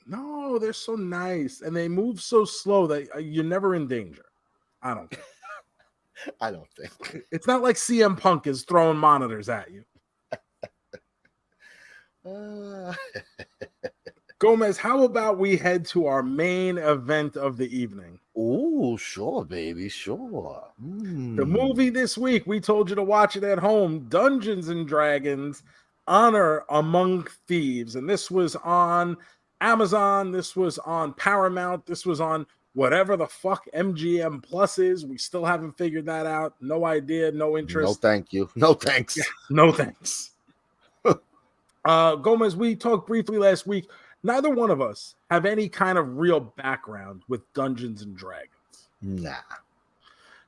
No, they're so nice, and they move so slow that you're never in danger. I don't think. I don't think. It's not like CM Punk is throwing monitors at you. Gomez, how about we head to our main event of the evening? Oh, sure, baby, sure. The movie this week, we told you to watch it at home, Dungeons & Dragons Honor Among Thieves. And this was on Amazon, this was on Paramount, this was on whatever the fuck MGM Plus is. We still haven't figured that out. No idea, no interest. No thank you. No thanks. No thanks. Gomez, we talked briefly last week. Neither one of us have any kind of real background with Dungeons & Dragons. Nah.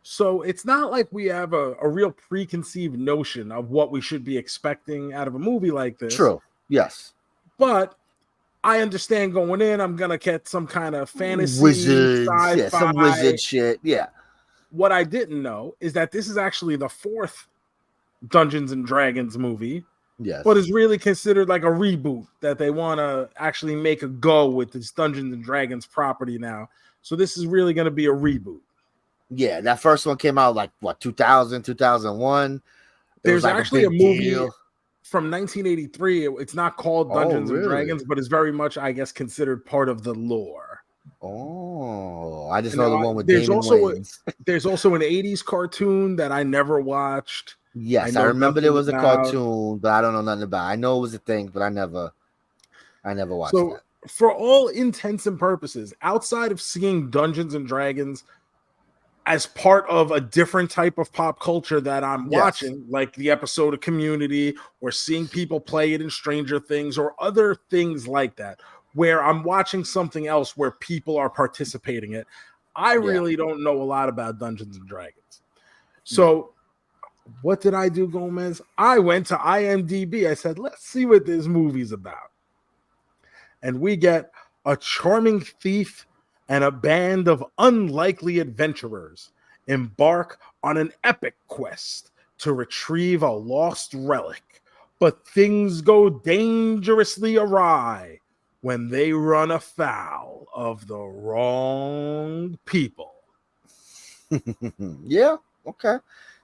So it's not like we have a real preconceived notion of what we should be expecting out of a movie like this. True. Yes. But I understand going in, I'm going to get some kind of fantasy, wizards, sci-fi. Some wizard shit. Yeah. What I didn't know is that this is actually the 4th Dungeons & Dragons movie. Yes. But it's really considered like a reboot that they want to actually make a go with this Dungeons & Dragons property now. So this is really going to be a reboot. Yeah, that first one came out like, 2000, 2001? There's actually a movie from 1983. It's not called Dungeons & Dragons, but it's very much, I guess, considered part of the lore. Oh, I just And know the one with there's Damon also Wayans. there's also an 80s cartoon that I never watched. Yes, I know remember there nothing was a about. cartoon, but I don't know nothing about it. I know it was a thing, but I never watched So that. for all intents and purposes, outside of seeing Dungeons and Dragons as part of a different type of pop culture that I'm watching, like the episode of Community, or seeing people play it in Stranger Things, or other things like that, where I'm watching something else where people are participating in it, I really don't know a lot about Dungeons and Dragons. So what did I do, Gomez? I went to IMDb. I said, let's see what this movie's about. And we get a charming thief and a band of unlikely adventurers embark on an epic quest to retrieve a lost relic. But things go dangerously awry when they run afoul of the wrong people. Yeah, okay.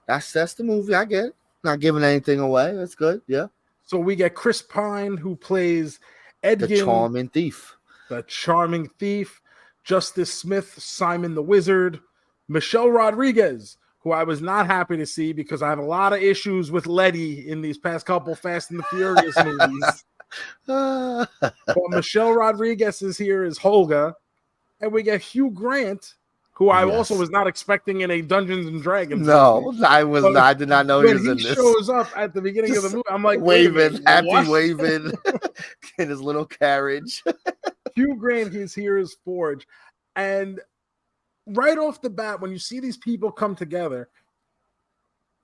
That's the movie. I get it. Not giving anything away. That's good. Yeah. So we get Chris Pine, who plays Edgin, The charming thief. The charming thief, Justice Smith, Simon the Wizard, Michelle Rodriguez, who I was not happy to see because I have a lot of issues with Letty in these past couple Fast and the Furious movies. But Michelle Rodriguez is here as Holga, and we get Hugh Grant, who I also was not expecting in a Dungeons and Dragons movie. I did not know he was in this. When he shows up at the beginning of the movie, I'm like, waving, waving in his little carriage. Hugh Grant is here as Forge. And right off the bat, when you see these people come together,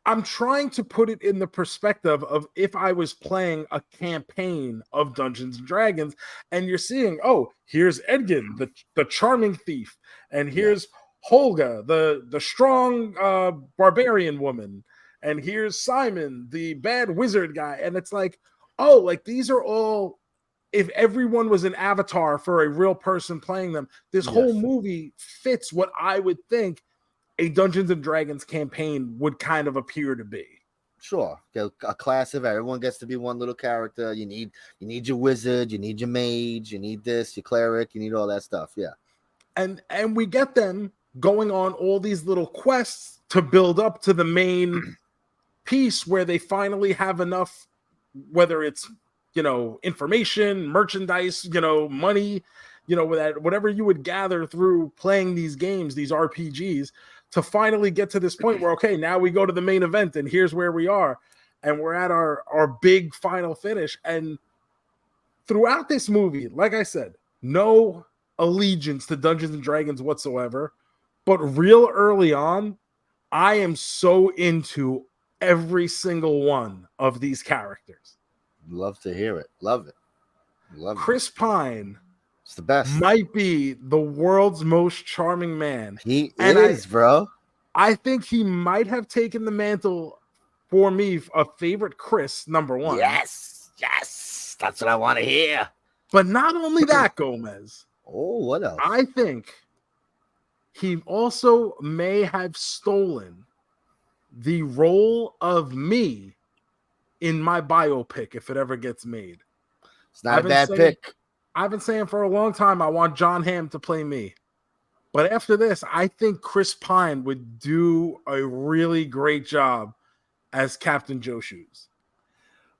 I'm trying to put it in the perspective of if I was playing a campaign of Dungeons and Dragons, and you're seeing, oh, here's Edgin, the charming thief, and here's Holga, the strong barbarian woman, and here's Simon, the bad wizard guy. And it's like, oh, like these are all, if everyone was an avatar for a real person playing them, this whole movie fits what I would think a Dungeons and Dragons campaign would kind of appear to be. Sure. A class of everyone gets to be one little character. You need your wizard, you need your mage, you need this, your cleric, you need all that stuff. Yeah. And we get them going on all these little quests to build up to the main piece where they finally have enough, whether it's, information, merchandise, money, whatever you would gather through playing these games, these RPGs, to finally get to this point where, okay, now we go to the main event and here's where we are. And we're at our big final finish. And throughout this movie, like I said, no allegiance to Dungeons and Dragons whatsoever. But real early on, I am so into every single one of these characters. Love to hear it. Love it. Chris Pine. It's the best. Might be the world's most charming man. He is, bro. I think he might have taken the mantle for me of favorite Chris, number one. Yes. That's what I want to hear. But not only that, Gomez. Oh, what else? I think he also may have stolen the role of me in my biopic if it ever gets made. It's not a bad pick. I've been saying for a long time I want John Hamm to play me. But after this, I think Chris Pine would do a really great job as Captain Joe Shoes.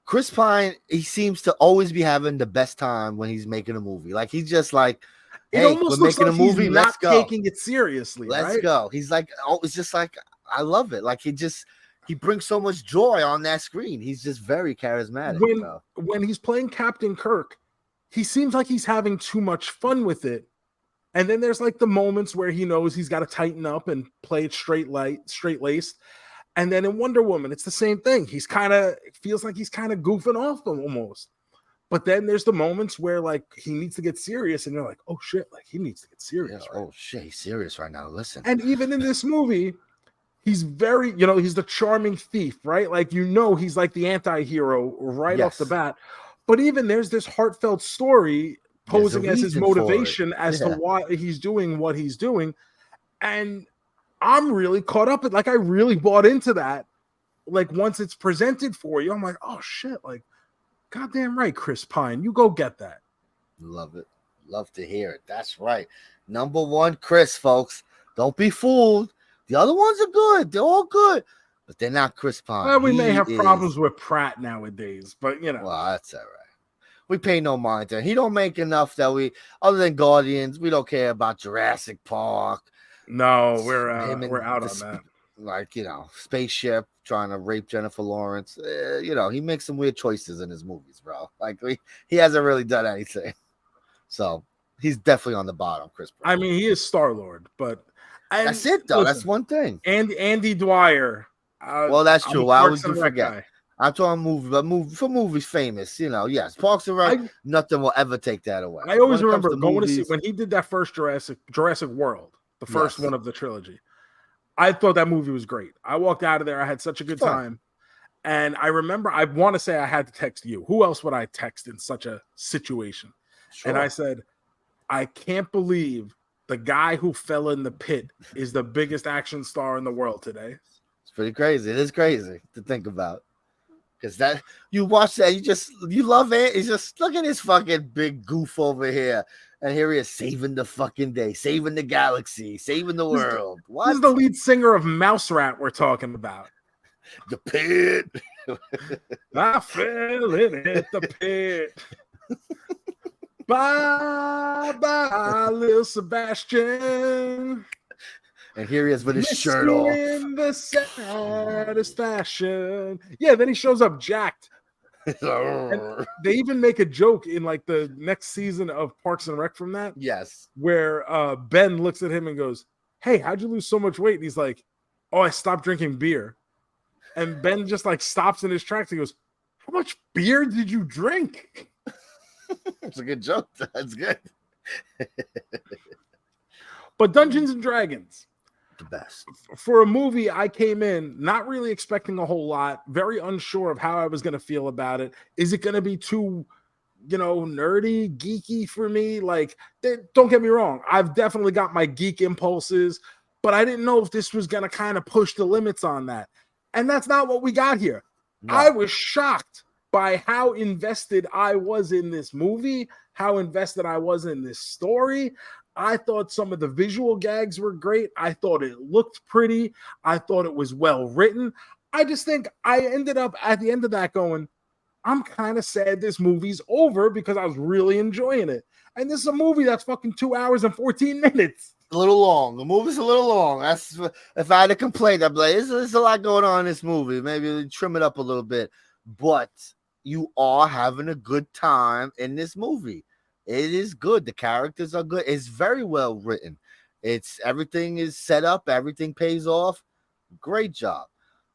Chris Pine, he seems to always be having the best time when he's making a movie. Like he's just like, hey, we're making a movie. Let's go. Taking it seriously. Let's go. He's like, oh, it's just like, I love it. Like he brings so much joy on that screen. He's just very charismatic. When he's playing Captain Kirk, he seems like he's having too much fun with it. And then there's like the moments where he knows he's got to tighten up and play it straight-laced. And then in Wonder Woman, it's the same thing. Feels like he's kind of goofing off them almost. But then there's the moments where like he needs to get serious, and you're like, oh shit, like he needs to get serious. Yeah, right? Oh shit, he's serious right now. Listen. And even in this movie, he's very, he's the charming thief, right? Like he's like the anti-hero right off the bat. But even there's this heartfelt story posing as his motivation as to why he's doing what he's doing. And I'm really caught up. Like I really bought into that. Like once it's presented for you, I'm like, oh shit, like goddamn right, Chris Pine, you go get that. Love it. Love to hear it. That's right. Number one, Chris, folks. Don't be fooled. The other ones are good. They're all good, but they're not Chris Pine. Well, we may have problems with Pratt nowadays, but you know. Well, that's all right. We pay no mind to him. He don't make enough that we, other than Guardians, we don't care about Jurassic Park. No, we're out on that. Like, spaceship trying to rape Jennifer Lawrence. He makes some weird choices in his movies, bro. Like, he hasn't really done anything. So he's definitely on the bottom, Chris Pratt. I mean, he is Star-Lord, but that's it, though. That's one thing. And Andy Dwyer. Well, that's true. Why would you forget? Guy. I'm talking movies famous, yes. Parks and Rec, nothing will ever take that away. I always remember going to see when he did that first Jurassic World, the first one of the trilogy. I thought that movie was great. I walked out of there. I had such a good time. And I remember, I want to say I had to text you. Who else would I text in such a situation? Sure. And I said, I can't believe the guy who fell in the pit is the biggest action star in the world today. It's pretty crazy. It is crazy to think about. Because that you watch that, you love it. It's just look at this fucking big goof over here. And here he is saving the fucking day, saving the galaxy, saving the world. What? This is the lead singer of Mouse Rat we're talking about. The pit. I fell in at the pit. Bye, bye, little Sebastian. And here he is with his shirt off. In the saddest fashion. Yeah, then he shows up jacked. And they even make a joke in like the next season of Parks and Rec from that. Yes. Where Ben looks at him and goes, "Hey, how'd you lose so much weight?" And he's like, "Oh, I stopped drinking beer." And Ben just like stops in his tracks. He goes, "How much beer did you drink?" It's a good joke. That's good. But Dungeons and Dragons. The best. For a movie, I came in not really expecting a whole lot, very unsure of how I was going to feel about it. Is it going to be too, nerdy, geeky for me? Like, don't get me wrong. I've definitely got my geek impulses, but I didn't know if this was going to kind of push the limits on that. And that's not what we got here. No. I was shocked by how invested I was in this movie, how invested I was in this story. I thought some of the visual gags were great. I thought it looked pretty. I thought it was well written. I just think I ended up at the end of that going, I'm kind of sad this movie's over because I was really enjoying it. And this is a movie that's fucking 2 hours and 14 minutes. A little long. The movie's a little long. That's if I had a complaint, I'd be like, there's a lot going on in this movie. Maybe trim it up a little bit. But you are having a good time in this movie. It is good. The characters are good. It's very well written. Everything is set up. Everything pays off. Great job.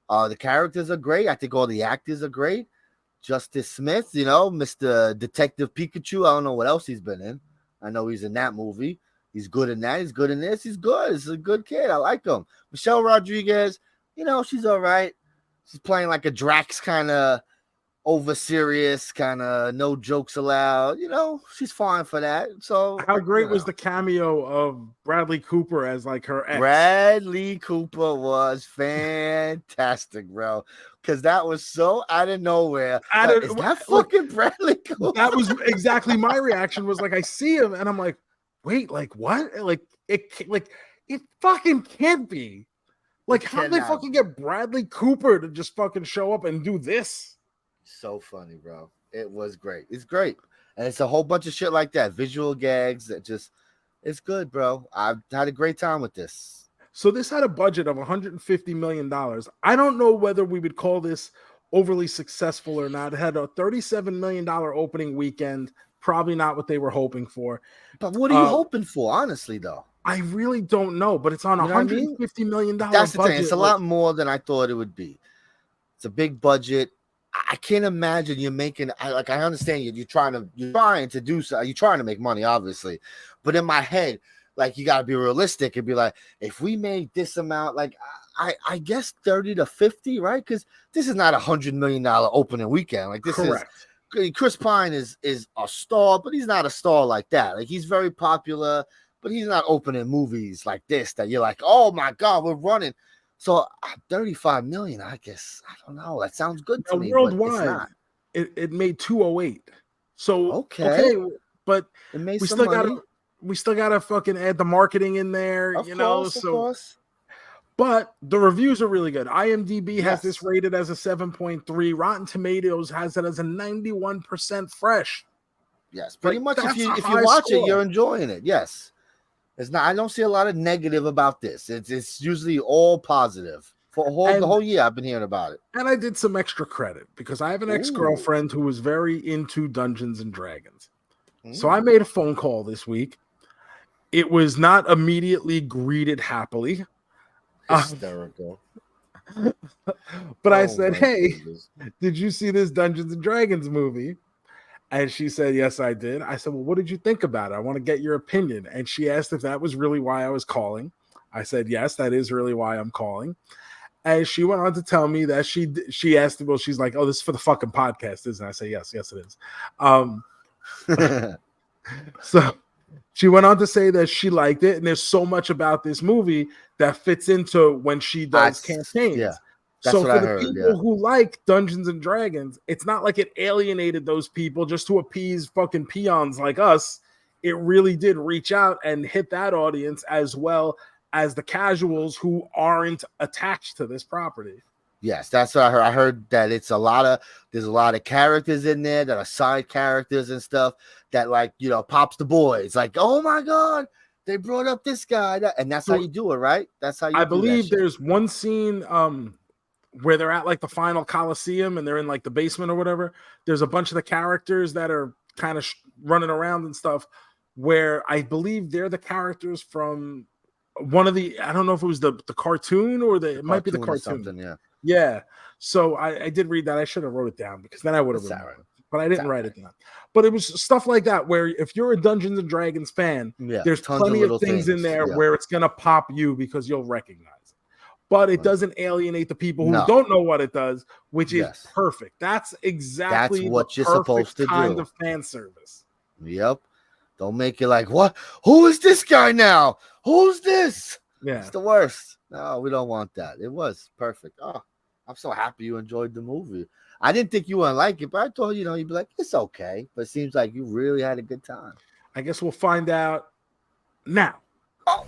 The characters are great. I think all the actors are great. Justice Smith, Mr. Detective Pikachu. I don't know what else he's been in. I know he's in that movie. He's good in that. He's good in this. He's good. He's a good kid. I like him. Michelle Rodriguez, she's all right. She's playing like a Drax kind of over serious, kind of no jokes allowed. She's fine for that. So how great was the cameo of Bradley Cooper as like her ex? Bradley Cooper was fantastic, bro. Because that was so out of nowhere. Is that fucking Bradley Cooper? That was exactly my reaction. Was like I see him and I'm like, wait, like what? It fucking can't be. Like how did they fucking get Bradley Cooper to just fucking show up and do this? So funny, bro. It was great. It's great. And it's a whole bunch of shit like that. Visual gags that it's good, bro. I've had a great time with this. So this had a budget of $150 million. I don't know whether we would call this overly successful or not. It had a $37 million opening weekend. Probably not what they were hoping for. But what are you hoping for, honestly, though? I really don't know, but it's on $150 million That's the budget. thing. It's a lot more than I thought it would be. It's a big budget. I can't imagine you're making. I understand you're trying to do so. You're trying to make money, obviously, but in my head, like you got to be realistic and be like, if we made this amount, like I guess 30 to 50, right? Because this is not $100 million opening weekend. Like this Correct. is Chris Pine is a star, but he's not a star like that. Like he's very popular, but he's not opening movies like this that you're like, oh my god, we're running. So 35 million, I guess. I don't know. That sounds good to me. Worldwide, it made 208. So okay, but it made we some still money. we still gotta fucking add the marketing in there, Of course. But the reviews are really good. IMDb has this rated as a 7.3. Rotten Tomatoes has it as a 91% fresh. Yes, pretty much. If you watch it, you're enjoying it. Yes, it's not. I don't see a lot of negative about this. It's usually all positive. For the whole year, I've been hearing about it. And I did some extra credit because I have an ex-girlfriend who was very into Dungeons and Dragons. So I made a phone call this week. It was not immediately greeted happily. Hysterical. But I said, hey, did you see this Dungeons and Dragons movie? And she said, yes, I did. I said, well, what did you think about it? I want to get your opinion. And she asked if that was really why I was calling. I said, yes, that is really why I'm calling. And she went on to tell me that she asked, well, she's like, oh, this is for the fucking podcast, isn't it? I say, yes, it is. So she went on to say that she liked it, and there's so much about this movie that fits into when she does campaigns. Yeah, so for the people who like Dungeons and Dragons, it's not like it alienated those people just to appease fucking peons like us. It really did reach out and hit that audience as well as the casuals who aren't attached to this property. Yes, that's what I heard. I heard that there's a lot of characters in there that are side characters and stuff that, like, you know, pops the boys. Like, oh my God, they brought up this guy. And that's how you do it, right? That's how you do it. I believe there's one scene where they're at like the final Coliseum and they're in like the basement or whatever. There's a bunch of the characters that are kind of running around and stuff where I believe they're the characters from one of the, I don't know if it was the cartoon or it might be the cartoon. Yeah. So I did read that. I should have wrote it down because then I would have remembered. But I didn't write it down. But it was stuff like that where if you're a Dungeons and Dragons fan, there's plenty of things in there where it's going to pop you because you'll recognize it. But it doesn't alienate the people who don't know what it does, which is perfect. That's exactly what you're supposed to do. Kind of fan service. Yep. Don't make it like, what? Who is this guy now? Who's this? Yeah. It's the worst. No, we don't want that. It was perfect. Oh, I'm so happy you enjoyed the movie. I didn't think you wouldn't like it, but I thought, you'd be like, it's okay. But it seems like you really had a good time. I guess we'll find out now. Oh.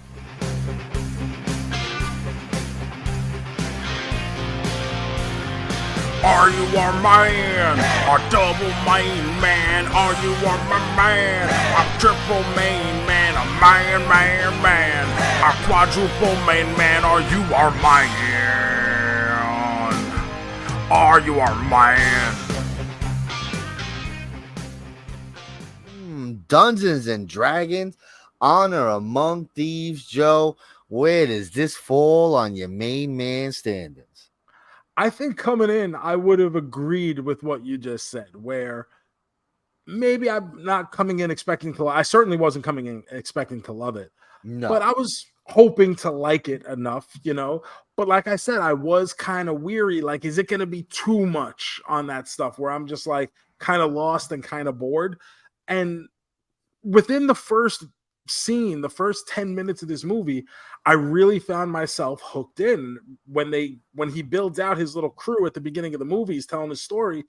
Are you a man? A double main man? Are you a man? A triple main man? A man? A quadruple main man? Are you a man? Are you a man? Dungeons and Dragons, Honor Among Thieves, Joe. Where does this fall on your main man standings? I think coming in, I would have agreed with what you just said, where maybe I'm not coming in expecting to. I certainly wasn't coming in expecting to love it. No. But I was hoping to like it enough, But like I said, I was kind of weary. Like, is it going to be too much on that stuff where I'm just like kind of lost and kind of bored? And within the first scene, the first 10 minutes of this movie, I really found myself hooked in. When he builds out his little crew at the beginning of the movie, he's telling his story,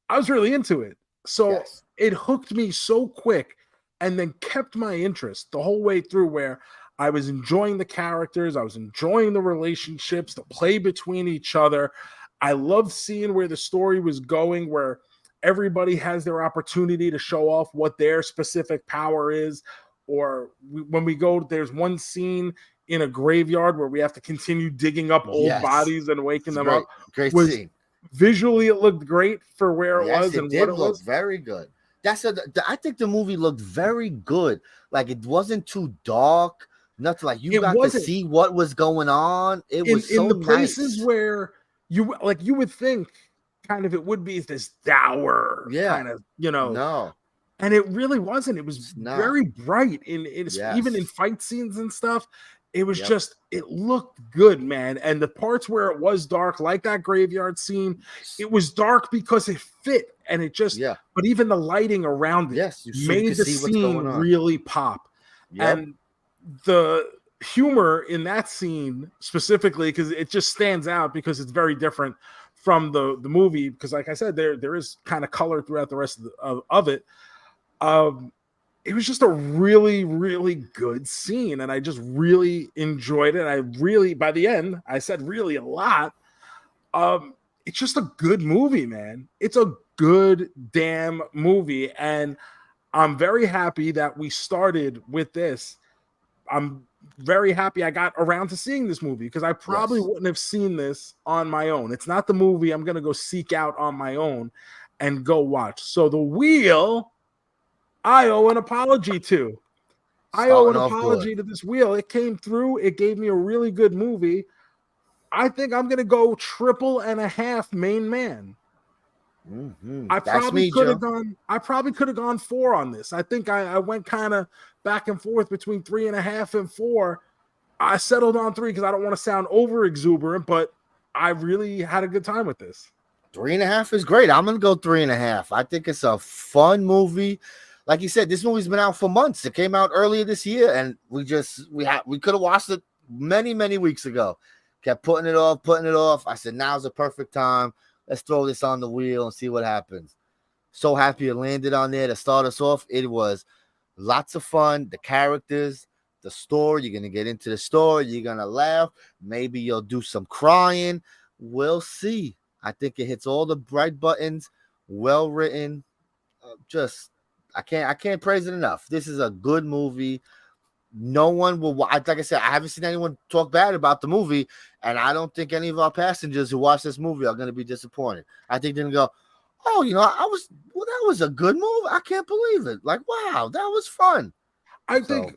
I was really into it. So it hooked me so quick and then kept my interest the whole way through, where I was enjoying the characters, I was enjoying the relationships, the play between each other. I loved seeing where the story was going, where everybody has their opportunity to show off what their specific power is. Or when we go, there's one scene in a graveyard where we have to continue digging up old bodies and waking them up. Great scene. Visually, it looked great for where it was and what it was. Very good. I think the movie looked very good. Like, it wasn't too dark. Nothing like you got to see what was going on. It was so in the nice. Places where you would think kind of it would be this dour kind of, No. And it really wasn't. It was very bright even in fight scenes and stuff. It was just, it looked good, man. And the parts where it was dark, like that graveyard scene, it was dark because it fit. And it just, but even the lighting around it made the scene really pop. Yep. And the humor in that scene specifically, because it just stands out because it's very different from the movie. Because like I said, there is kind of color throughout the rest of it. it was just a really, really good scene. And I just really enjoyed it. By the end, I said really a lot. It's just a good movie, man. It's a good damn movie. And I'm very happy that we started with this. I'm very happy I got around to seeing this movie because I probably wouldn't have seen this on my own. It's not the movie I'm going to go seek out on my own and go watch. So The Wheel, I owe an apology to. I owe an apology to this Wheel. It came through. It gave me a really good movie. I think I'm going to go 3.5 main man. Mm-hmm. I probably could have gone 4 on this. I think I went kind of back and forth between 3.5 and 4. I settled on 3 because I don't want to sound over exuberant, but I really had a good time with this. 3.5 is great. I'm gonna go 3.5. I think it's a fun movie. Like you said, this movie's been out for months. It came out earlier this year, and we could have watched it many weeks ago. Kept putting it off. I said, now's the perfect time. Let's throw this on the wheel and see what happens. So happy it landed on there to start us off. It was lots of fun. The characters, the story. You're going to get into the story. You're going to laugh. Maybe you'll do some crying. We'll see. I think it hits all the right buttons. Well written. I can't praise it enough. This is a good movie. No one will, like I said, I haven't seen anyone talk bad about the movie, and I don't think any of our passengers who watch this movie are going to be disappointed. I think they're going to go, oh, that was a good movie. I can't believe it. Like, wow, that was fun. I think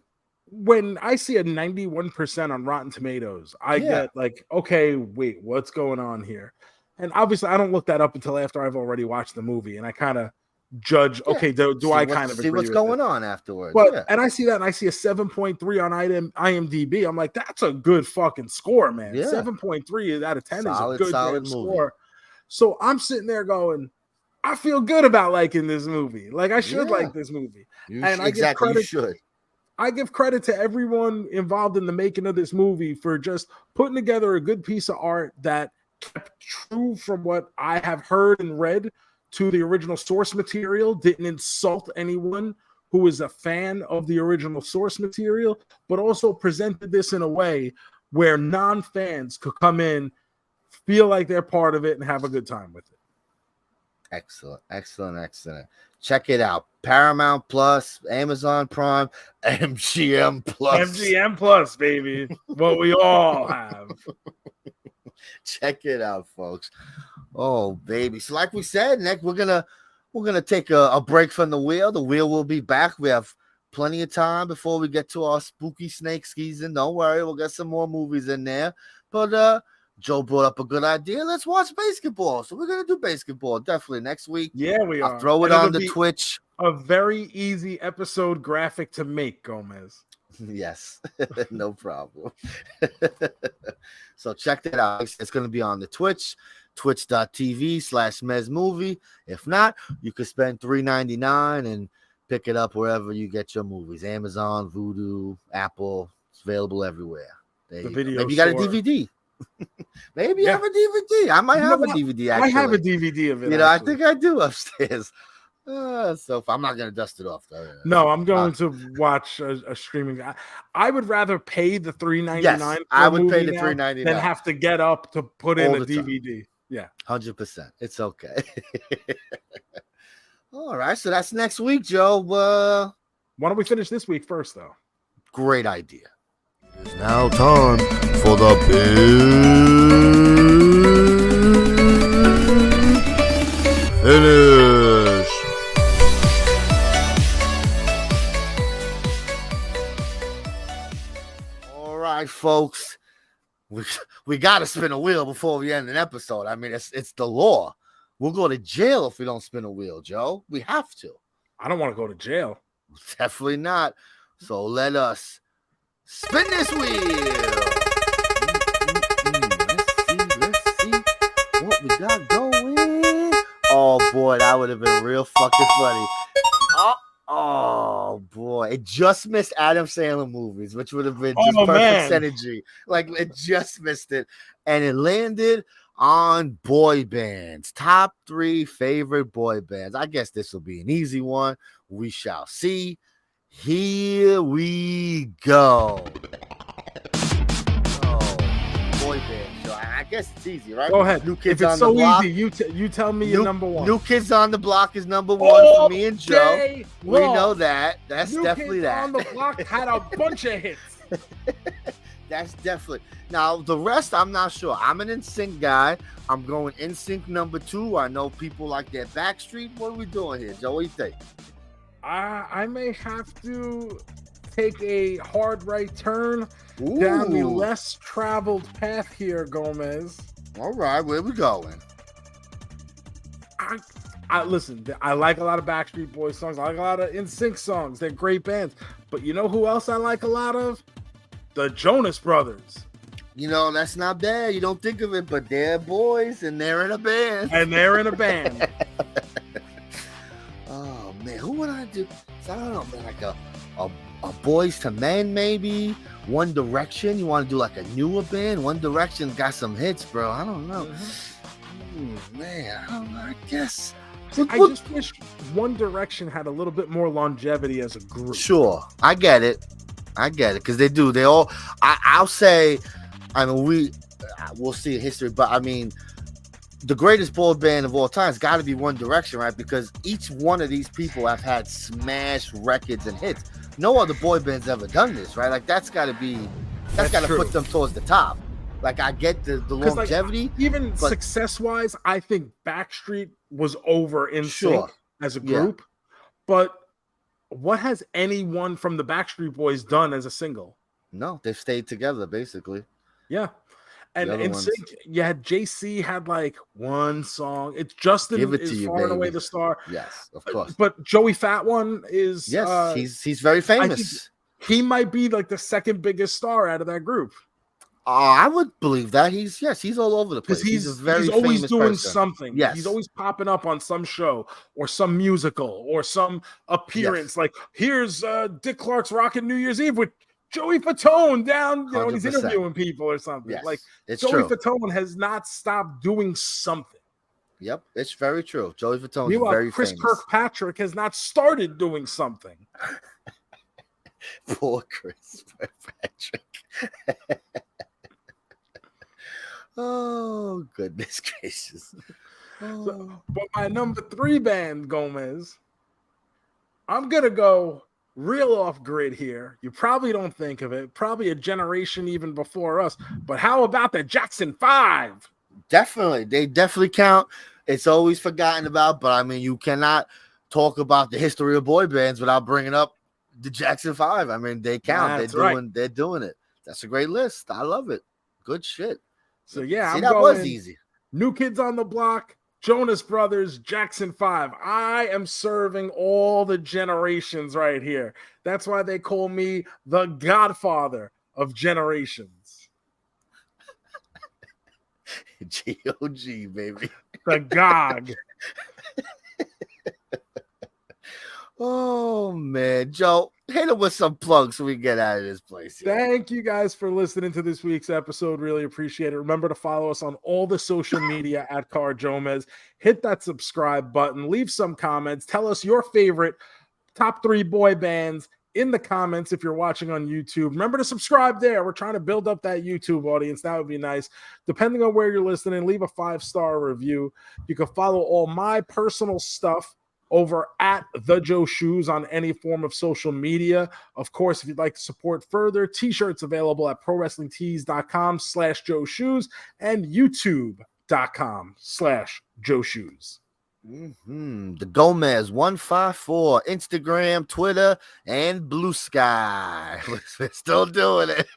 when I see a 91% on Rotten Tomatoes, I get like, okay, wait, what's going on here? And obviously, I don't look that up until after I've already watched the movie, and I kind of judge. Okay, do I kind of see what's going on afterwards? But and I see that, and I see a 7.3 on IMDb. I'm like, that's a good fucking score, man. 7.3 out of 10 is a good damn score. So I'm sitting there going, I feel good about liking this movie. Like I should like this movie, I give credit to everyone involved in the making of this movie for just putting together a good piece of art that kept true from what I have heard and read to the original source material, didn't insult anyone who is a fan of the original source material, but also presented this in a way where non-fans could come in, feel like they're part of it, and have a good time with it. Excellent. Check it out. Paramount Plus, Amazon Prime, MGM Plus. MGM Plus, baby. What we all have. Check it out, folks. Oh, baby. So like we said, Nick, we're gonna take a break from the wheel. The wheel will be back. We have plenty of time before we get to our spooky snake season. Don't worry, we'll get some more movies in there. But Joe brought up a good idea. Let's watch BASEketball. So we're gonna do BASEketball definitely next week. Yeah, we are. I'll throw it on the Twitch. A very easy episode graphic to make, JoeMeZ. Yes, no problem. So check that out. It's going to be on the Twitch, twitch.tv/MezMovie. If not, you could spend $3.99 and pick it up wherever you get your movies. Amazon, Vudu, Apple. It's available everywhere. Maybe you got a DVD. Maybe you have a DVD. I might have a DVD, actually. I have a DVD of it. I think I do upstairs. So I'm not going to dust it off, though. No, I'm going to watch a streaming. I would rather pay the $3.99. Yes, I would pay the $3.99 than have to get up to put in a DVD. Yeah, 100%. It's okay. All right, so that's next week, Joe. Why don't we finish this week first, though? Great idea. It's now time for the big finish. All right, folks. We got to spin a wheel before we end an episode. I mean, it's the law. We'll go to jail if we don't spin a wheel, Joe. We have to. I don't want to go to jail. Definitely not. So let us spin this wheel. Let's see what we got going. Oh, boy, that would have been real fucking funny. Oh, boy. It just missed Adam Sandler movies, which would have been just perfect synergy. Like, it just missed it. And it landed on boy bands. Top 3 favorite boy bands. I guess this will be an easy one. We shall see. Here we go. Oh, boy band show. I guess it's easy, right? Go ahead. New Kids if it's on so the Block. easy, you tell me your number one. New Kids on the Block is number one for me and Joe. We know that. That's New definitely Kids that. on the Block had a bunch of hits. That's definitely. Now, the rest, I'm not sure. I'm an NSYNC guy. I'm going NSYNC number 2. I know people like that Backstreet. What are we doing here, Joe? What do you think? I may have to take a hard right turn down the less traveled path here, Gomez. All right, where we going? I listen, I like a lot of Backstreet Boys songs. I like a lot of NSYNC songs. They're great bands. But you know who else I like a lot of? The Jonas Brothers. You know, that's not bad. You don't think of it, but they're boys and they're in a band. Oh, man, who would I do? I don't know, man, like a Boys to Men, maybe. One Direction. You want to do like a newer band? One Direction got some hits, bro. I don't know. Man, I don't know. I guess. I just wish One Direction had a little bit more longevity as a group. Sure. I get it. Because they do. They all, I'll say, I mean, we'll see in history, but I mean, the greatest boy band of all time has got to be One Direction, right? Because each one of these people have had smash records and hits. No other boy band's ever done this, right? Like that's got to put them towards the top. Like I get the longevity, like, even success-wise, I think Backstreet was over in sync as a group. But what has anyone from the Backstreet Boys done as a single? No, they've stayed together basically. Yeah. And in sync, you had JC had like one song. It's Justin is far and away the star. Yes, of course. But Joey Fat One is he's very famous. He might be like the second biggest star out of that group. I would believe that. He's all over the place. He's always doing person. Something. Yes. He's always popping up on some show or some musical or some appearance. Yes. Like here's Dick Clark's Rockin' New Year's Eve with Joey Fatone down, you know, and he's interviewing people or something. Yes, like it's Joey true. Fatone has not stopped doing something. Yep, it's very true. Joey Fatone is very Chris famous. Kirkpatrick has not started doing something. Poor Chris Kirkpatrick. Oh, goodness gracious. So, but my number 3 band, Gomez, I'm going to go real off grid here. You probably don't think of it. Probably a generation even before us. But how about the Jackson 5? Definitely. They definitely count. It's always forgotten about. But, I mean, you cannot talk about the history of boy bands without bringing up the Jackson 5. I mean, they count. They're doing it. That's a great list. I love it. Good shit. So, yeah, that was easy. New Kids on the Block, Jonas Brothers, Jackson 5. I am serving all the generations right here. That's why they call me the Godfather of generations. G-O-G, baby. The GOG. Oh, man. Joe, hit him with some plugs so we can get out of this place. Thank you guys for listening to this week's episode. Really appreciate it. Remember to follow us on all the social media at JoeMeZ. Hit that subscribe button. Leave some comments. Tell us your favorite top 3 boy bands in the comments if you're watching on YouTube. Remember to subscribe there. We're trying to build up that YouTube audience. That would be nice. Depending on where you're listening, leave a 5-star review. You can follow all my personal stuff over at The Joe Shoes on any form of social media. Of course, if you'd like to support further, t-shirts available at prowrestlingtees.com/Joe Shoes and youtube.com/Joe Shoes. The Gomez 154, Instagram, Twitter, and Blue Sky. We're still doing it.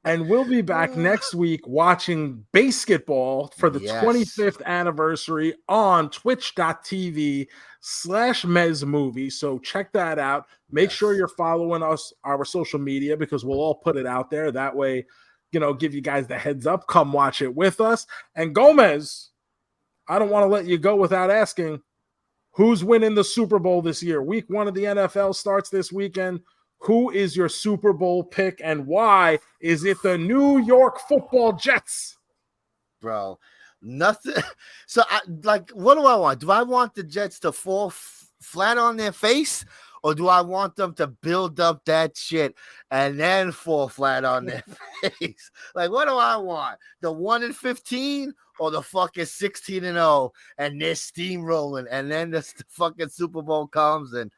And we'll be back next week watching BASEketball for the 25th anniversary on twitch.tv/MezMovie. So check that out. Make sure you're following us, our social media, because we'll all put it out there. That way, you know, give you guys the heads up. Come watch it with us. And Gomez, I don't want to let you go without asking, who's winning the Super Bowl this year? Week 1 of the NFL starts this weekend. Who is your Super Bowl pick and why? Is it the New York Football Jets? Bro, nothing. So, what do I want? Do I want the Jets to fall flat on their face? or do I want them to build up that shit and then fall flat on their face? Like, what do I want? The 1-15 or the fucking 16-0 and they're steamrolling, and then the fucking Super Bowl comes and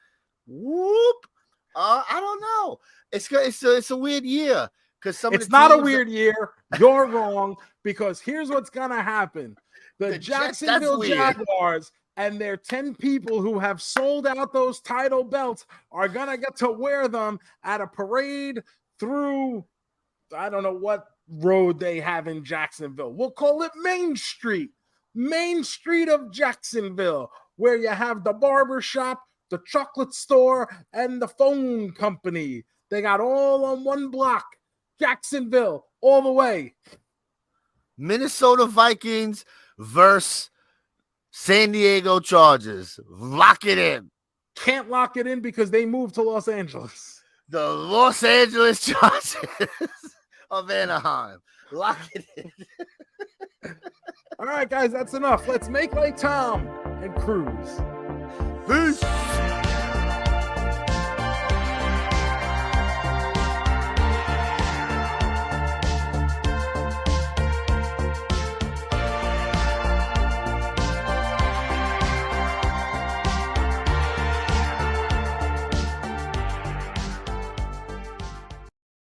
whoop. I don't know. It's a weird year because it's not a weird year. You're wrong, because here's what's gonna happen: the Jacksonville Jaguars and their 10 people who have sold out those title belts are gonna get to wear them at a parade through, I don't know what road they have in Jacksonville. We'll call it Main Street of Jacksonville, where you have the barber shop, the chocolate store, and the phone company. They got all on one block. Jacksonville, all the way. Minnesota Vikings versus San Diego Chargers. Lock it in. Can't lock it in because they moved to Los Angeles. The Los Angeles Chargers of Anaheim. Lock it in. All right, guys, that's enough. Let's make like Tom and cruise. Peace.